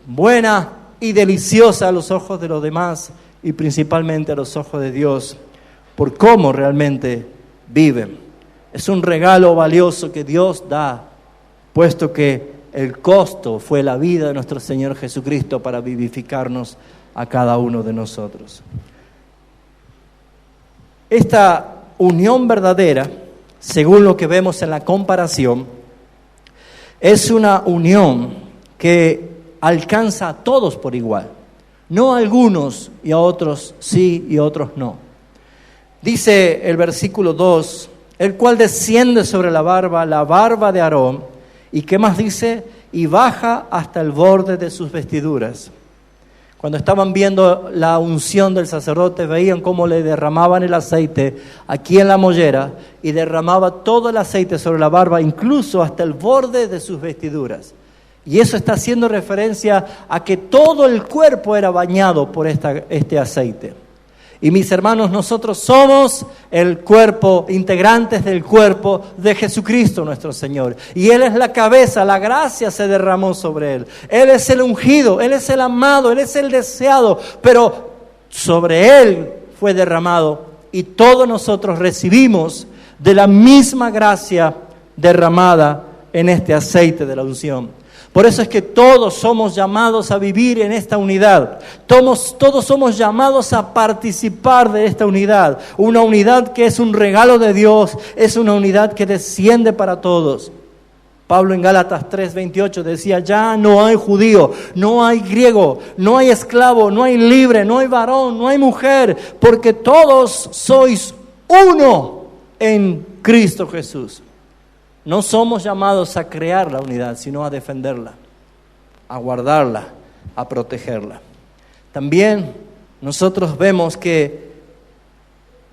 buena y deliciosa a los ojos de los demás y principalmente a los ojos de Dios, por cómo realmente viven. Es un regalo valioso que Dios da, puesto que el costo fue la vida de nuestro Señor Jesucristo para vivificarnos a cada uno de nosotros. Esta unión verdadera, según lo que vemos en la comparación, es una unión que alcanza a todos por igual, no a algunos y a otros sí y a otros no. Dice el versículo 2, el cual desciende sobre la barba de Aarón, y ¿qué más dice? Y baja hasta el borde de sus vestiduras. Cuando estaban viendo la unción del sacerdote, veían cómo le derramaban el aceite aquí en la mollera y derramaba todo el aceite sobre la barba, incluso hasta el borde de sus vestiduras. Y eso está haciendo referencia a que todo el cuerpo era bañado por este aceite. Y mis hermanos, nosotros somos el cuerpo, integrantes del cuerpo de Jesucristo nuestro Señor. Y Él es la cabeza, la gracia se derramó sobre Él. Él es el ungido, Él es el amado, Él es el deseado. Pero sobre Él fue derramado y todos nosotros recibimos de la misma gracia derramada en este aceite de la unción. Por eso es que todos somos llamados a vivir en esta unidad. Todos somos llamados a participar de esta unidad. Una unidad que es un regalo de Dios, es una unidad que desciende para todos. Pablo en Gálatas 3:28 decía, ya no hay judío, no hay griego, no hay esclavo, no hay libre, no hay varón, no hay mujer, porque todos sois uno en Cristo Jesús. No somos llamados a crear la unidad, sino a defenderla, a guardarla, a protegerla. También nosotros vemos que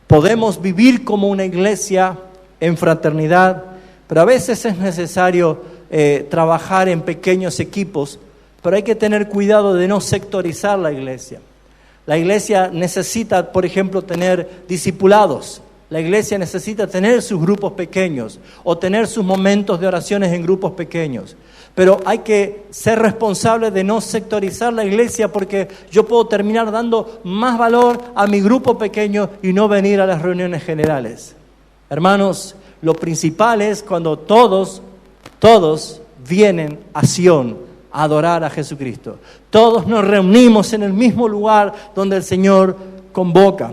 podemos vivir como una iglesia en fraternidad, pero a veces es necesario trabajar en pequeños equipos, pero hay que tener cuidado de no sectorizar la iglesia. La iglesia necesita, por ejemplo, tener discipulados. La iglesia necesita tener sus grupos pequeños o tener sus momentos de oraciones en grupos pequeños. Pero hay que ser responsable de no sectorizar la iglesia, porque yo puedo terminar dando más valor a mi grupo pequeño y no venir a las reuniones generales. Hermanos, lo principal es cuando todos vienen a Sión a adorar a Jesucristo. Todos nos reunimos en el mismo lugar donde el Señor convoca.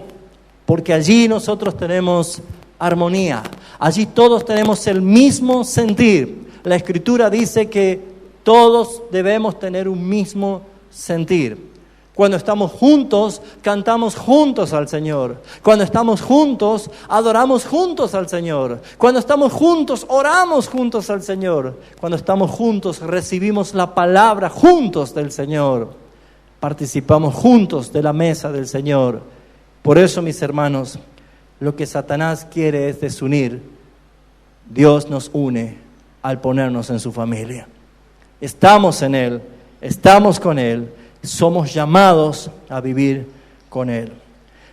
Porque allí nosotros tenemos armonía, allí todos tenemos el mismo sentir. La Escritura dice que todos debemos tener un mismo sentir. Cuando estamos juntos, cantamos juntos al Señor. Cuando estamos juntos, adoramos juntos al Señor. Cuando estamos juntos, oramos juntos al Señor. Cuando estamos juntos, recibimos la palabra juntos del Señor. Participamos juntos de la mesa del Señor. Por eso, mis hermanos, lo que Satanás quiere es desunir. Dios nos une al ponernos en su familia. Estamos en Él, estamos con Él, somos llamados a vivir con Él.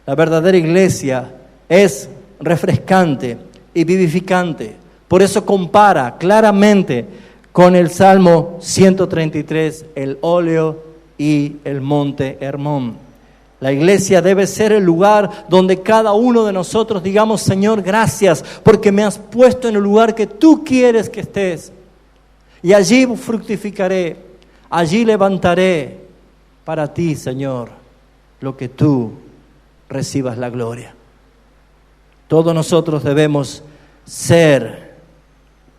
La verdadera iglesia es refrescante y vivificante. Por eso compara claramente con el Salmo 133, el óleo y el monte Hermón. La iglesia debe ser el lugar donde cada uno de nosotros digamos, Señor, gracias, porque me has puesto en el lugar que tú quieres que estés. Y allí fructificaré, allí levantaré para ti, Señor, lo que tú recibas la gloria. Todos nosotros debemos ser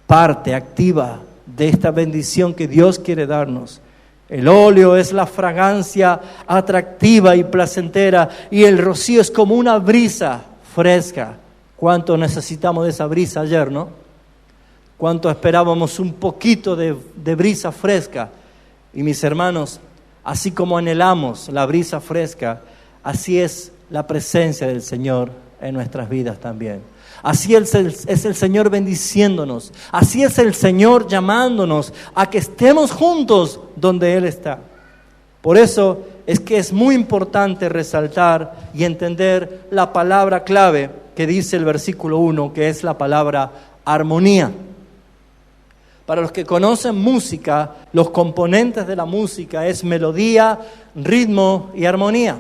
parte activa de esta bendición que Dios quiere darnos. El óleo es la fragancia atractiva y placentera, y el rocío es como una brisa fresca. ¿Cuánto necesitamos de esa brisa ayer, no? ¿Cuánto esperábamos un poquito de brisa fresca? Y mis hermanos, así como anhelamos la brisa fresca, así es la presencia del Señor en nuestras vidas también. Así es el Señor bendiciéndonos. Así es el Señor llamándonos a que estemos juntos donde Él está. Por eso es que es muy importante resaltar y entender la palabra clave que dice el versículo 1, que es la palabra armonía. Para los que conocen música, los componentes de la música es melodía, ritmo y armonía.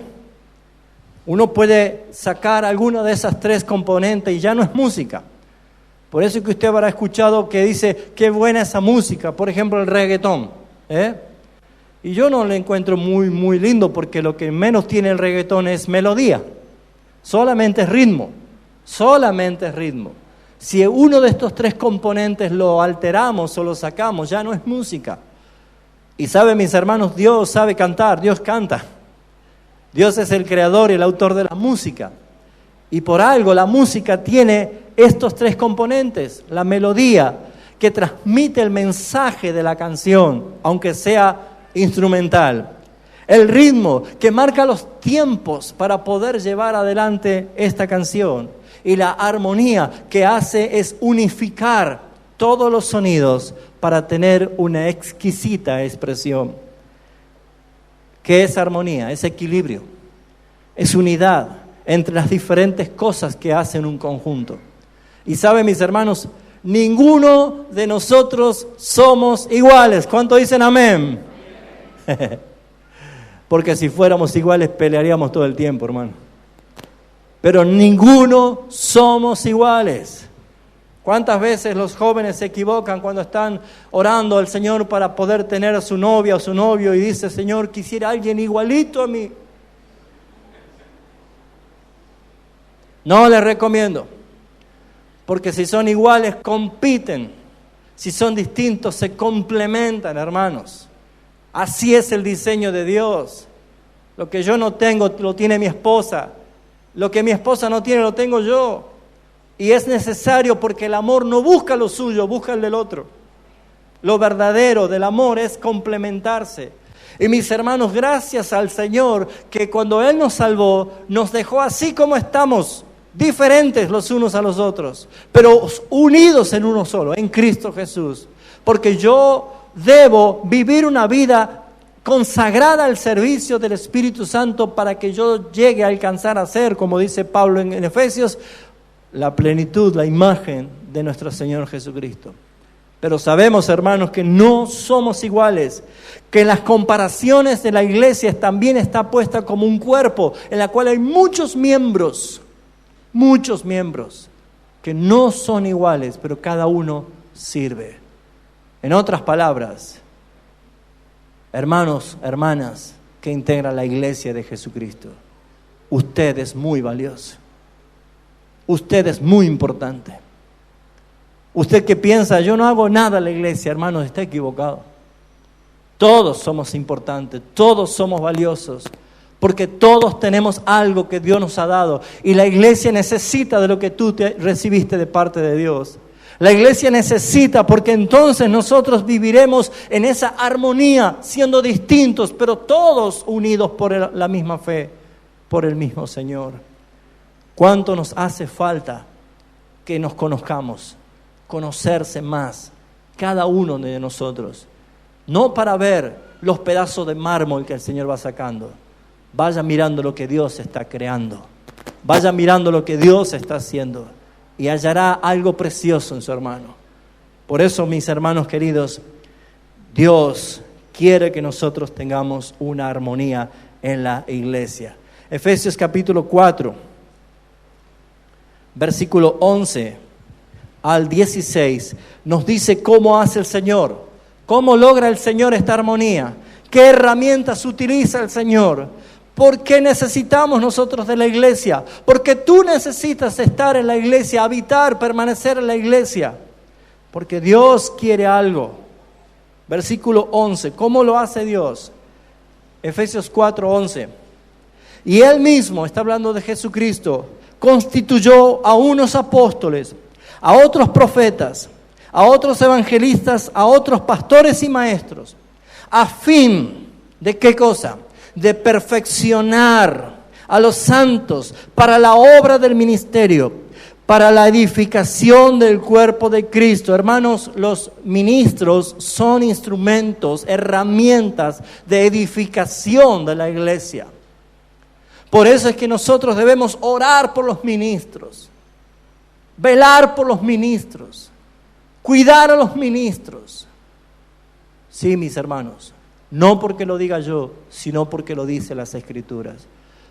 Uno puede sacar alguna de esas tres componentes y ya no es música. Por eso es que usted habrá escuchado que dice, qué buena esa música, por ejemplo el reggaetón. Y yo no le encuentro muy lindo, porque lo que menos tiene el reggaetón es melodía. Solamente es ritmo. Si uno de estos tres componentes lo alteramos o lo sacamos, ya no es música. Y saben, mis hermanos, Dios sabe cantar, Dios canta. Dios es el creador y el autor de la música. Y por algo la música tiene estos tres componentes. La melodía, que transmite el mensaje de la canción, aunque sea instrumental. El ritmo, que marca los tiempos para poder llevar adelante esta canción. Y la armonía, que hace es unificar todos los sonidos para tener una exquisita expresión. ¿Qué es armonía? Es equilibrio, es unidad entre las diferentes cosas que hacen un conjunto. Y saben, mis hermanos, ninguno de nosotros somos iguales. ¿Cuánto dicen amén? Porque si fuéramos iguales pelearíamos todo el tiempo, hermano. Pero ninguno somos iguales. ¿Cuántas veces los jóvenes se equivocan cuando están orando al Señor para poder tener a su novia o su novio y dice, Señor, quisiera alguien igualito a mí? No les recomiendo, porque si son iguales compiten, si son distintos se complementan, hermanos. Así es el diseño de Dios. Lo que yo no tengo lo tiene mi esposa, lo que mi esposa no tiene lo tengo yo. Y es necesario, porque el amor no busca lo suyo, busca el del otro. Lo verdadero del amor es complementarse. Y mis hermanos, gracias al Señor, que cuando Él nos salvó, nos dejó así como estamos, diferentes los unos a los otros, pero unidos en uno solo, en Cristo Jesús. Porque yo debo vivir una vida consagrada al servicio del Espíritu Santo para que yo llegue a alcanzar a ser, como dice Pablo en Efesios, la plenitud, la imagen de nuestro Señor Jesucristo. Pero sabemos, hermanos, que no somos iguales, que en las comparaciones de la iglesia también está puesta como un cuerpo, en la cual hay muchos miembros, que no son iguales, pero cada uno sirve. En otras palabras, hermanos, hermanas, que integran la iglesia de Jesucristo, usted es muy valioso. Usted es muy importante. Usted que piensa, yo no hago nada en la iglesia, hermanos, está equivocado. Todos somos importantes, todos somos valiosos, porque todos tenemos algo que Dios nos ha dado. Y la iglesia necesita de lo que tú recibiste de parte de Dios. La iglesia necesita, porque entonces nosotros viviremos en esa armonía, siendo distintos, pero todos unidos por la misma fe, por el mismo Señor. ¿Cuánto nos hace falta que nos conozcamos, conocerse más, cada uno de nosotros? No para ver los pedazos de mármol que el Señor va sacando. Vaya mirando lo que Dios está creando. Vaya mirando lo que Dios está haciendo. Y hallará algo precioso en su hermano. Por eso, mis hermanos queridos, Dios quiere que nosotros tengamos una armonía en la iglesia. Efesios capítulo 4. Versículo 11 al 16 nos dice cómo hace el Señor, cómo logra el Señor esta armonía, qué herramientas utiliza el Señor ¿Por qué necesitamos nosotros de la iglesia? Porque tú necesitas estar en la iglesia, habitar, permanecer en la iglesia. Porque Dios quiere algo. Versículo 11. ¿Cómo lo hace Dios? Efesios 4:11. Y Él mismo, está hablando de Jesucristo, constituyó a unos apóstoles, a otros profetas, a otros evangelistas, a otros pastores y maestros, a fin de ¿qué cosa? De perfeccionar a los santos para la obra del ministerio, para la edificación del cuerpo de Cristo. Hermanos, los ministros son instrumentos, herramientas de edificación de la iglesia. Por eso es que nosotros debemos orar por los ministros, velar por los ministros, cuidar a los ministros. Sí, mis hermanos, no porque lo diga yo, sino porque lo dicen las Escrituras.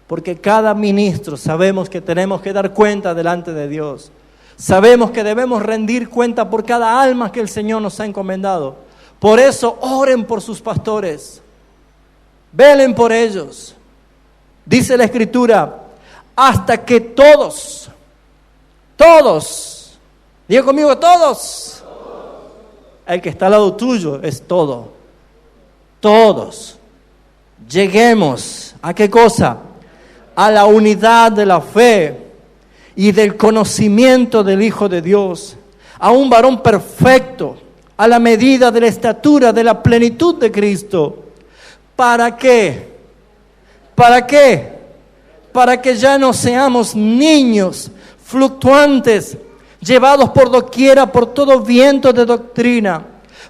Porque cada ministro sabemos que tenemos que dar cuenta delante de Dios. Sabemos que debemos rendir cuenta por cada alma que el Señor nos ha encomendado. Por eso oren por sus pastores, velen por ellos. Dice la Escritura, hasta que todos, diga conmigo todos. El que está al lado tuyo es todo. Todos lleguemos ¿a qué cosa? A la unidad de la fe y del conocimiento del Hijo de Dios, a un varón perfecto, a la medida de la estatura de la plenitud de Cristo. ¿Para qué? ¿Para qué? Para que ya no seamos niños fluctuantes, llevados por doquiera por todo viento de doctrina,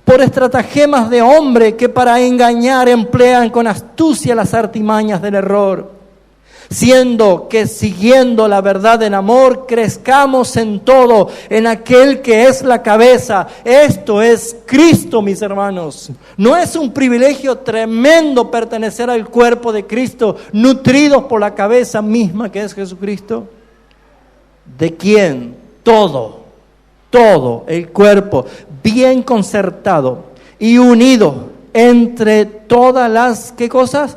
por estratagemas de hombre que para engañar emplean con astucia las artimañas del error. Siendo que siguiendo la verdad en amor, crezcamos en todo, en aquel que es la cabeza. Esto es Cristo, mis hermanos. ¿No es un privilegio tremendo pertenecer al cuerpo de Cristo, nutridos por la cabeza misma que es Jesucristo? De quien todo el cuerpo, bien concertado y unido entre todas las, ¿qué cosas?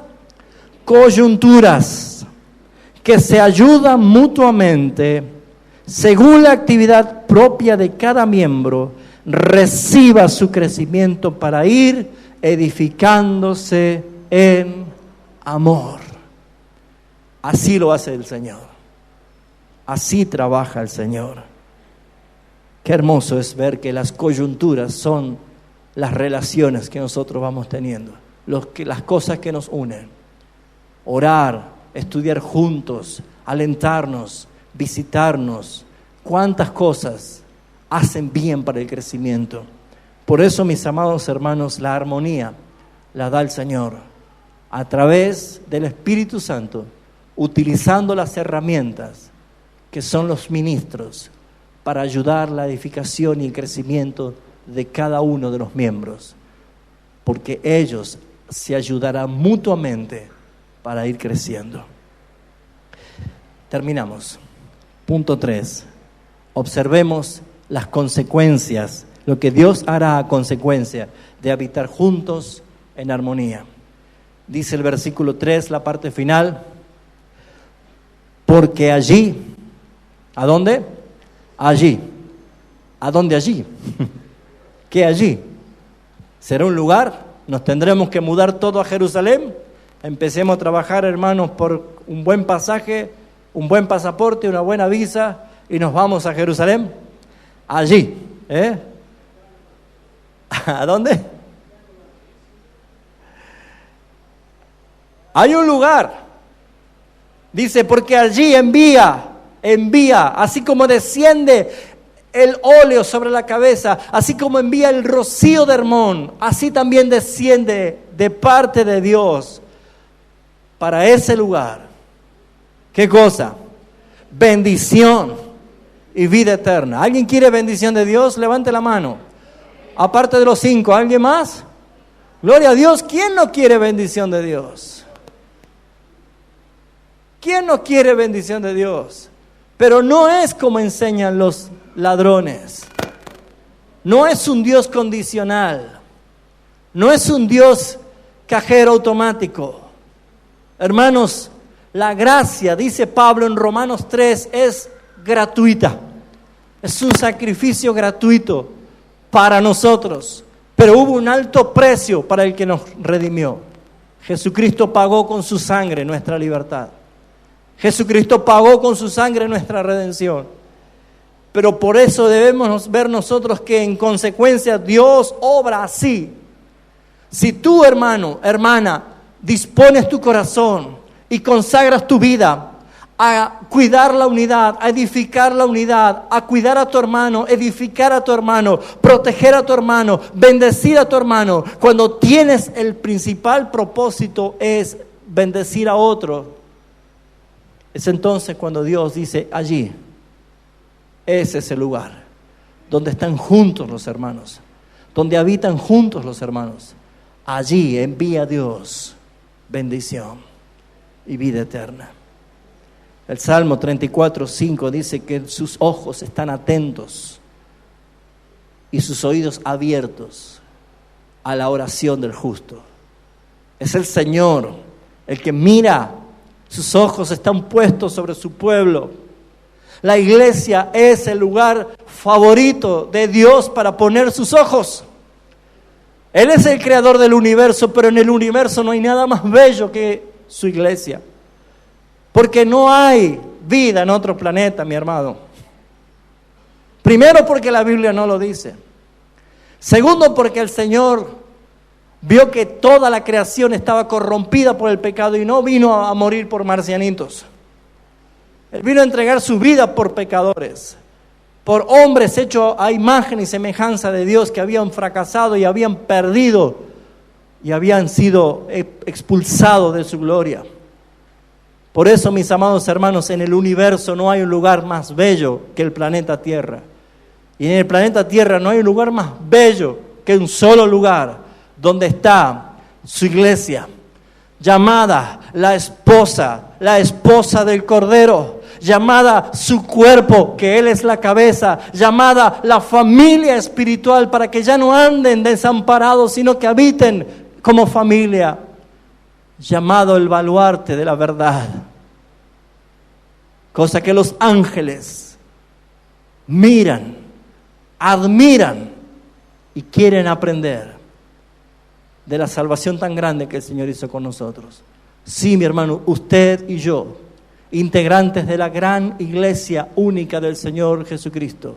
Coyunturas, que se ayudan mutuamente, según la actividad propia de cada miembro, reciba su crecimiento para ir edificándose en amor. Así lo hace el Señor. Así trabaja el Señor. Qué hermoso es ver que las coyunturas son las relaciones que nosotros vamos teniendo, las cosas que nos unen. Orar, estudiar juntos, alentarnos, visitarnos. Cuántas cosas hacen bien para el crecimiento. Por eso, mis amados hermanos, la armonía la da el Señor a través del Espíritu Santo, utilizando las herramientas que son los ministros para ayudar la edificación y el crecimiento de cada uno de los miembros, porque ellos se ayudarán mutuamente para ir creciendo. Terminamos. Punto 3. Observemos las consecuencias, lo que Dios hará a consecuencia de habitar juntos en armonía. Dice el versículo 3, la parte final, porque allí, ¿a dónde? Allí. ¿A dónde allí? ¿Qué allí? ¿Será un lugar? ¿Nos tendremos que mudar todo a Jerusalén? Empecemos a trabajar, hermanos, por un buen pasaje, un buen pasaporte, una buena visa, y nos vamos a Jerusalén. Allí, ¿a dónde? Hay un lugar. Dice, porque allí envía, así como desciende el óleo sobre la cabeza, así como envía el rocío de Hermón, así también desciende de parte de Dios para ese lugar. ¿Qué cosa? Bendición y vida eterna. ¿Alguien quiere bendición de Dios? Levante la mano. Aparte de los 5, ¿alguien más? Gloria a Dios. ¿Quién no quiere bendición de Dios? ¿Quién no quiere bendición de Dios? Pero no es como enseñan los ladrones. No es un Dios condicional. No es un Dios cajero automático. Hermanos, la gracia, dice Pablo en Romanos 3, es gratuita. Es un sacrificio gratuito para nosotros. Pero hubo un alto precio para el que nos redimió. Jesucristo pagó con su sangre nuestra libertad. Jesucristo pagó con su sangre nuestra redención. Pero por eso debemos ver nosotros que en consecuencia Dios obra así. Si tú, hermano, hermana, dispones tu corazón y consagras tu vida a cuidar la unidad, a edificar la unidad, a cuidar a tu hermano, edificar a tu hermano, proteger a tu hermano, bendecir a tu hermano, cuando tienes el principal propósito es bendecir a otro, es entonces cuando Dios dice allí, ese es el lugar donde están juntos los hermanos, donde habitan juntos los hermanos. Allí envía Dios bendición y vida eterna. El Salmo 34:5 dice que sus ojos están atentos y sus oídos abiertos a la oración del justo. Es el Señor el que mira, sus ojos están puestos sobre su pueblo. La iglesia es el lugar favorito de Dios para poner sus ojos. Él es el creador del universo, pero en el universo no hay nada más bello que su iglesia. Porque no hay vida en otro planeta, mi hermano. Primero, porque la Biblia no lo dice. Segundo, porque el Señor vio que toda la creación estaba corrompida por el pecado y no vino a morir por marcianitos. Él vino a entregar su vida por pecadores, por hombres hechos a imagen y semejanza de Dios que habían fracasado y habían perdido y habían sido expulsados de su gloria. Por eso, mis amados hermanos, en el universo no hay un lugar más bello que el planeta Tierra. Y en el planeta Tierra no hay un lugar más bello que un solo lugar, donde está su iglesia, llamada la esposa del Cordero, llamada su cuerpo, que Él es la cabeza, llamada la familia espiritual, para que ya no anden desamparados, sino que habiten como familia, llamado el baluarte de la verdad, cosa que los ángeles miran, admiran y quieren aprender de la salvación tan grande que el Señor hizo con nosotros. Sí, mi hermano, usted y yo, integrantes de la gran iglesia única del Señor Jesucristo,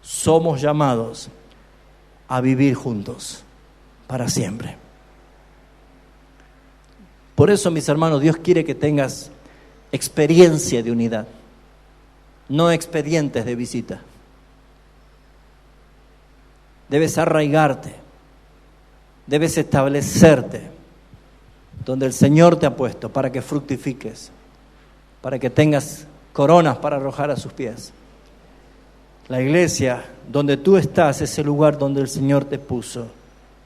somos llamados a vivir juntos para siempre. Por eso, mis hermanos, Dios quiere que tengas experiencia de unidad, no expedientes de visita. Debes arraigarte, debes establecerte donde el Señor te ha puesto para que fructifiques, para que tengas coronas para arrojar a sus pies. La iglesia donde tú estás es el lugar donde el Señor te puso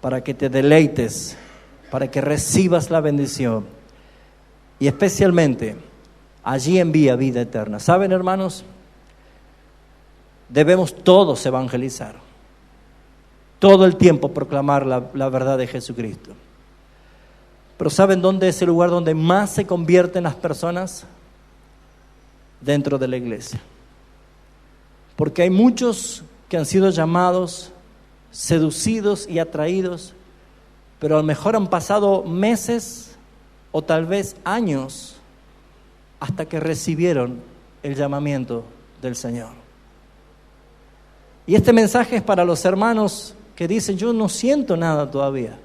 para que te deleites, para que recibas la bendición y especialmente allí envía vida eterna. ¿Saben, hermanos? Debemos todos evangelizar, todo el tiempo proclamar la verdad de Jesucristo. Pero ¿saben dónde es el lugar donde más se convierten las personas? Dentro de la iglesia. Porque hay muchos que han sido llamados, seducidos y atraídos, pero a lo mejor han pasado meses o tal vez años hasta que recibieron el llamamiento del Señor. Y este mensaje es para los hermanos que dicen, yo no siento nada todavía.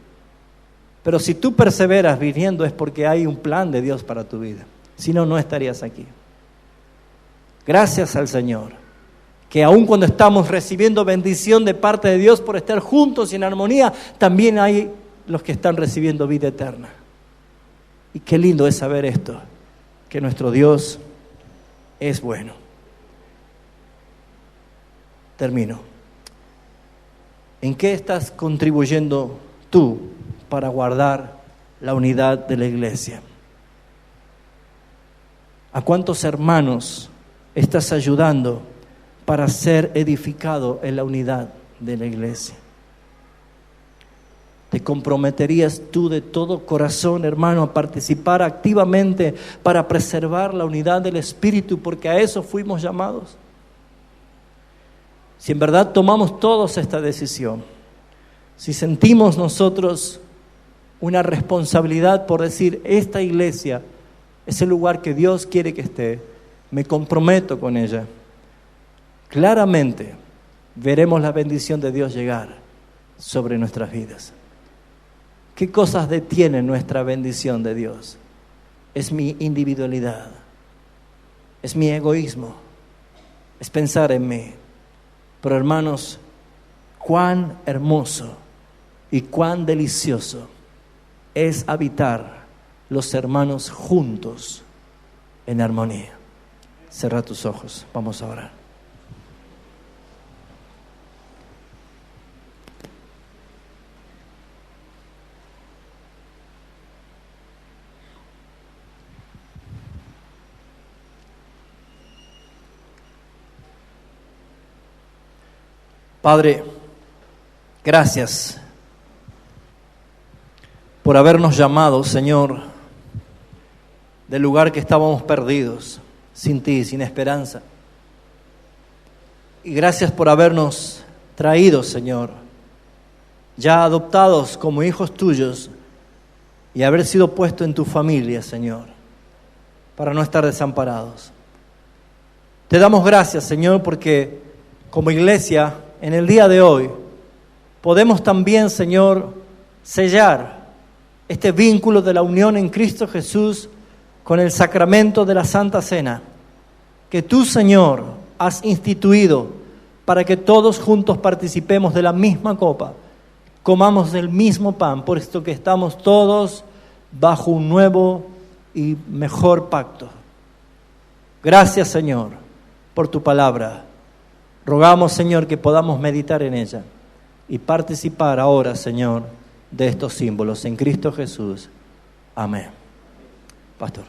Pero si tú perseveras viniendo es porque hay un plan de Dios para tu vida. Si no, no estarías aquí. Gracias al Señor, que aun cuando estamos recibiendo bendición de parte de Dios por estar juntos y en armonía, también hay los que están recibiendo vida eterna. Y qué lindo es saber esto, que nuestro Dios es bueno. Termino. ¿En qué estás contribuyendo tú para guardar la unidad de la iglesia? ¿A cuántos hermanos estás ayudando para ser edificado en la unidad de la iglesia? ¿Te comprometerías tú de todo corazón, hermano, a participar activamente para preservar la unidad del Espíritu? Porque a eso fuimos llamados. Si en verdad tomamos todos esta decisión, si sentimos nosotros una responsabilidad por decir, esta iglesia es el lugar que Dios quiere que esté, me comprometo con ella, claramente veremos la bendición de Dios llegar sobre nuestras vidas. ¿Qué cosas detienen nuestra bendición de Dios? Es mi individualidad, es mi egoísmo, es pensar en mí. Pero hermanos, cuán hermoso y cuán delicioso es habitar los hermanos juntos en armonía. Cierra tus ojos, vamos a orar. Padre, gracias por habernos llamado, Señor, del lugar que estábamos perdidos, sin ti, sin esperanza. Y gracias por habernos traído, Señor, ya adoptados como hijos tuyos y haber sido puesto en tu familia, Señor, para no estar desamparados. Te damos gracias, Señor, porque como iglesia, en el día de hoy, podemos también, Señor, sellar este vínculo de la unión en Cristo Jesús con el sacramento de la Santa Cena, que tú, Señor, has instituido para que todos juntos participemos de la misma copa, comamos del mismo pan, puesto que estamos todos bajo un nuevo y mejor pacto. Gracias, Señor, por tu palabra. Rogamos, Señor, que podamos meditar en ella y participar ahora, Señor, de estos símbolos en Cristo Jesús. Amén. Pastor.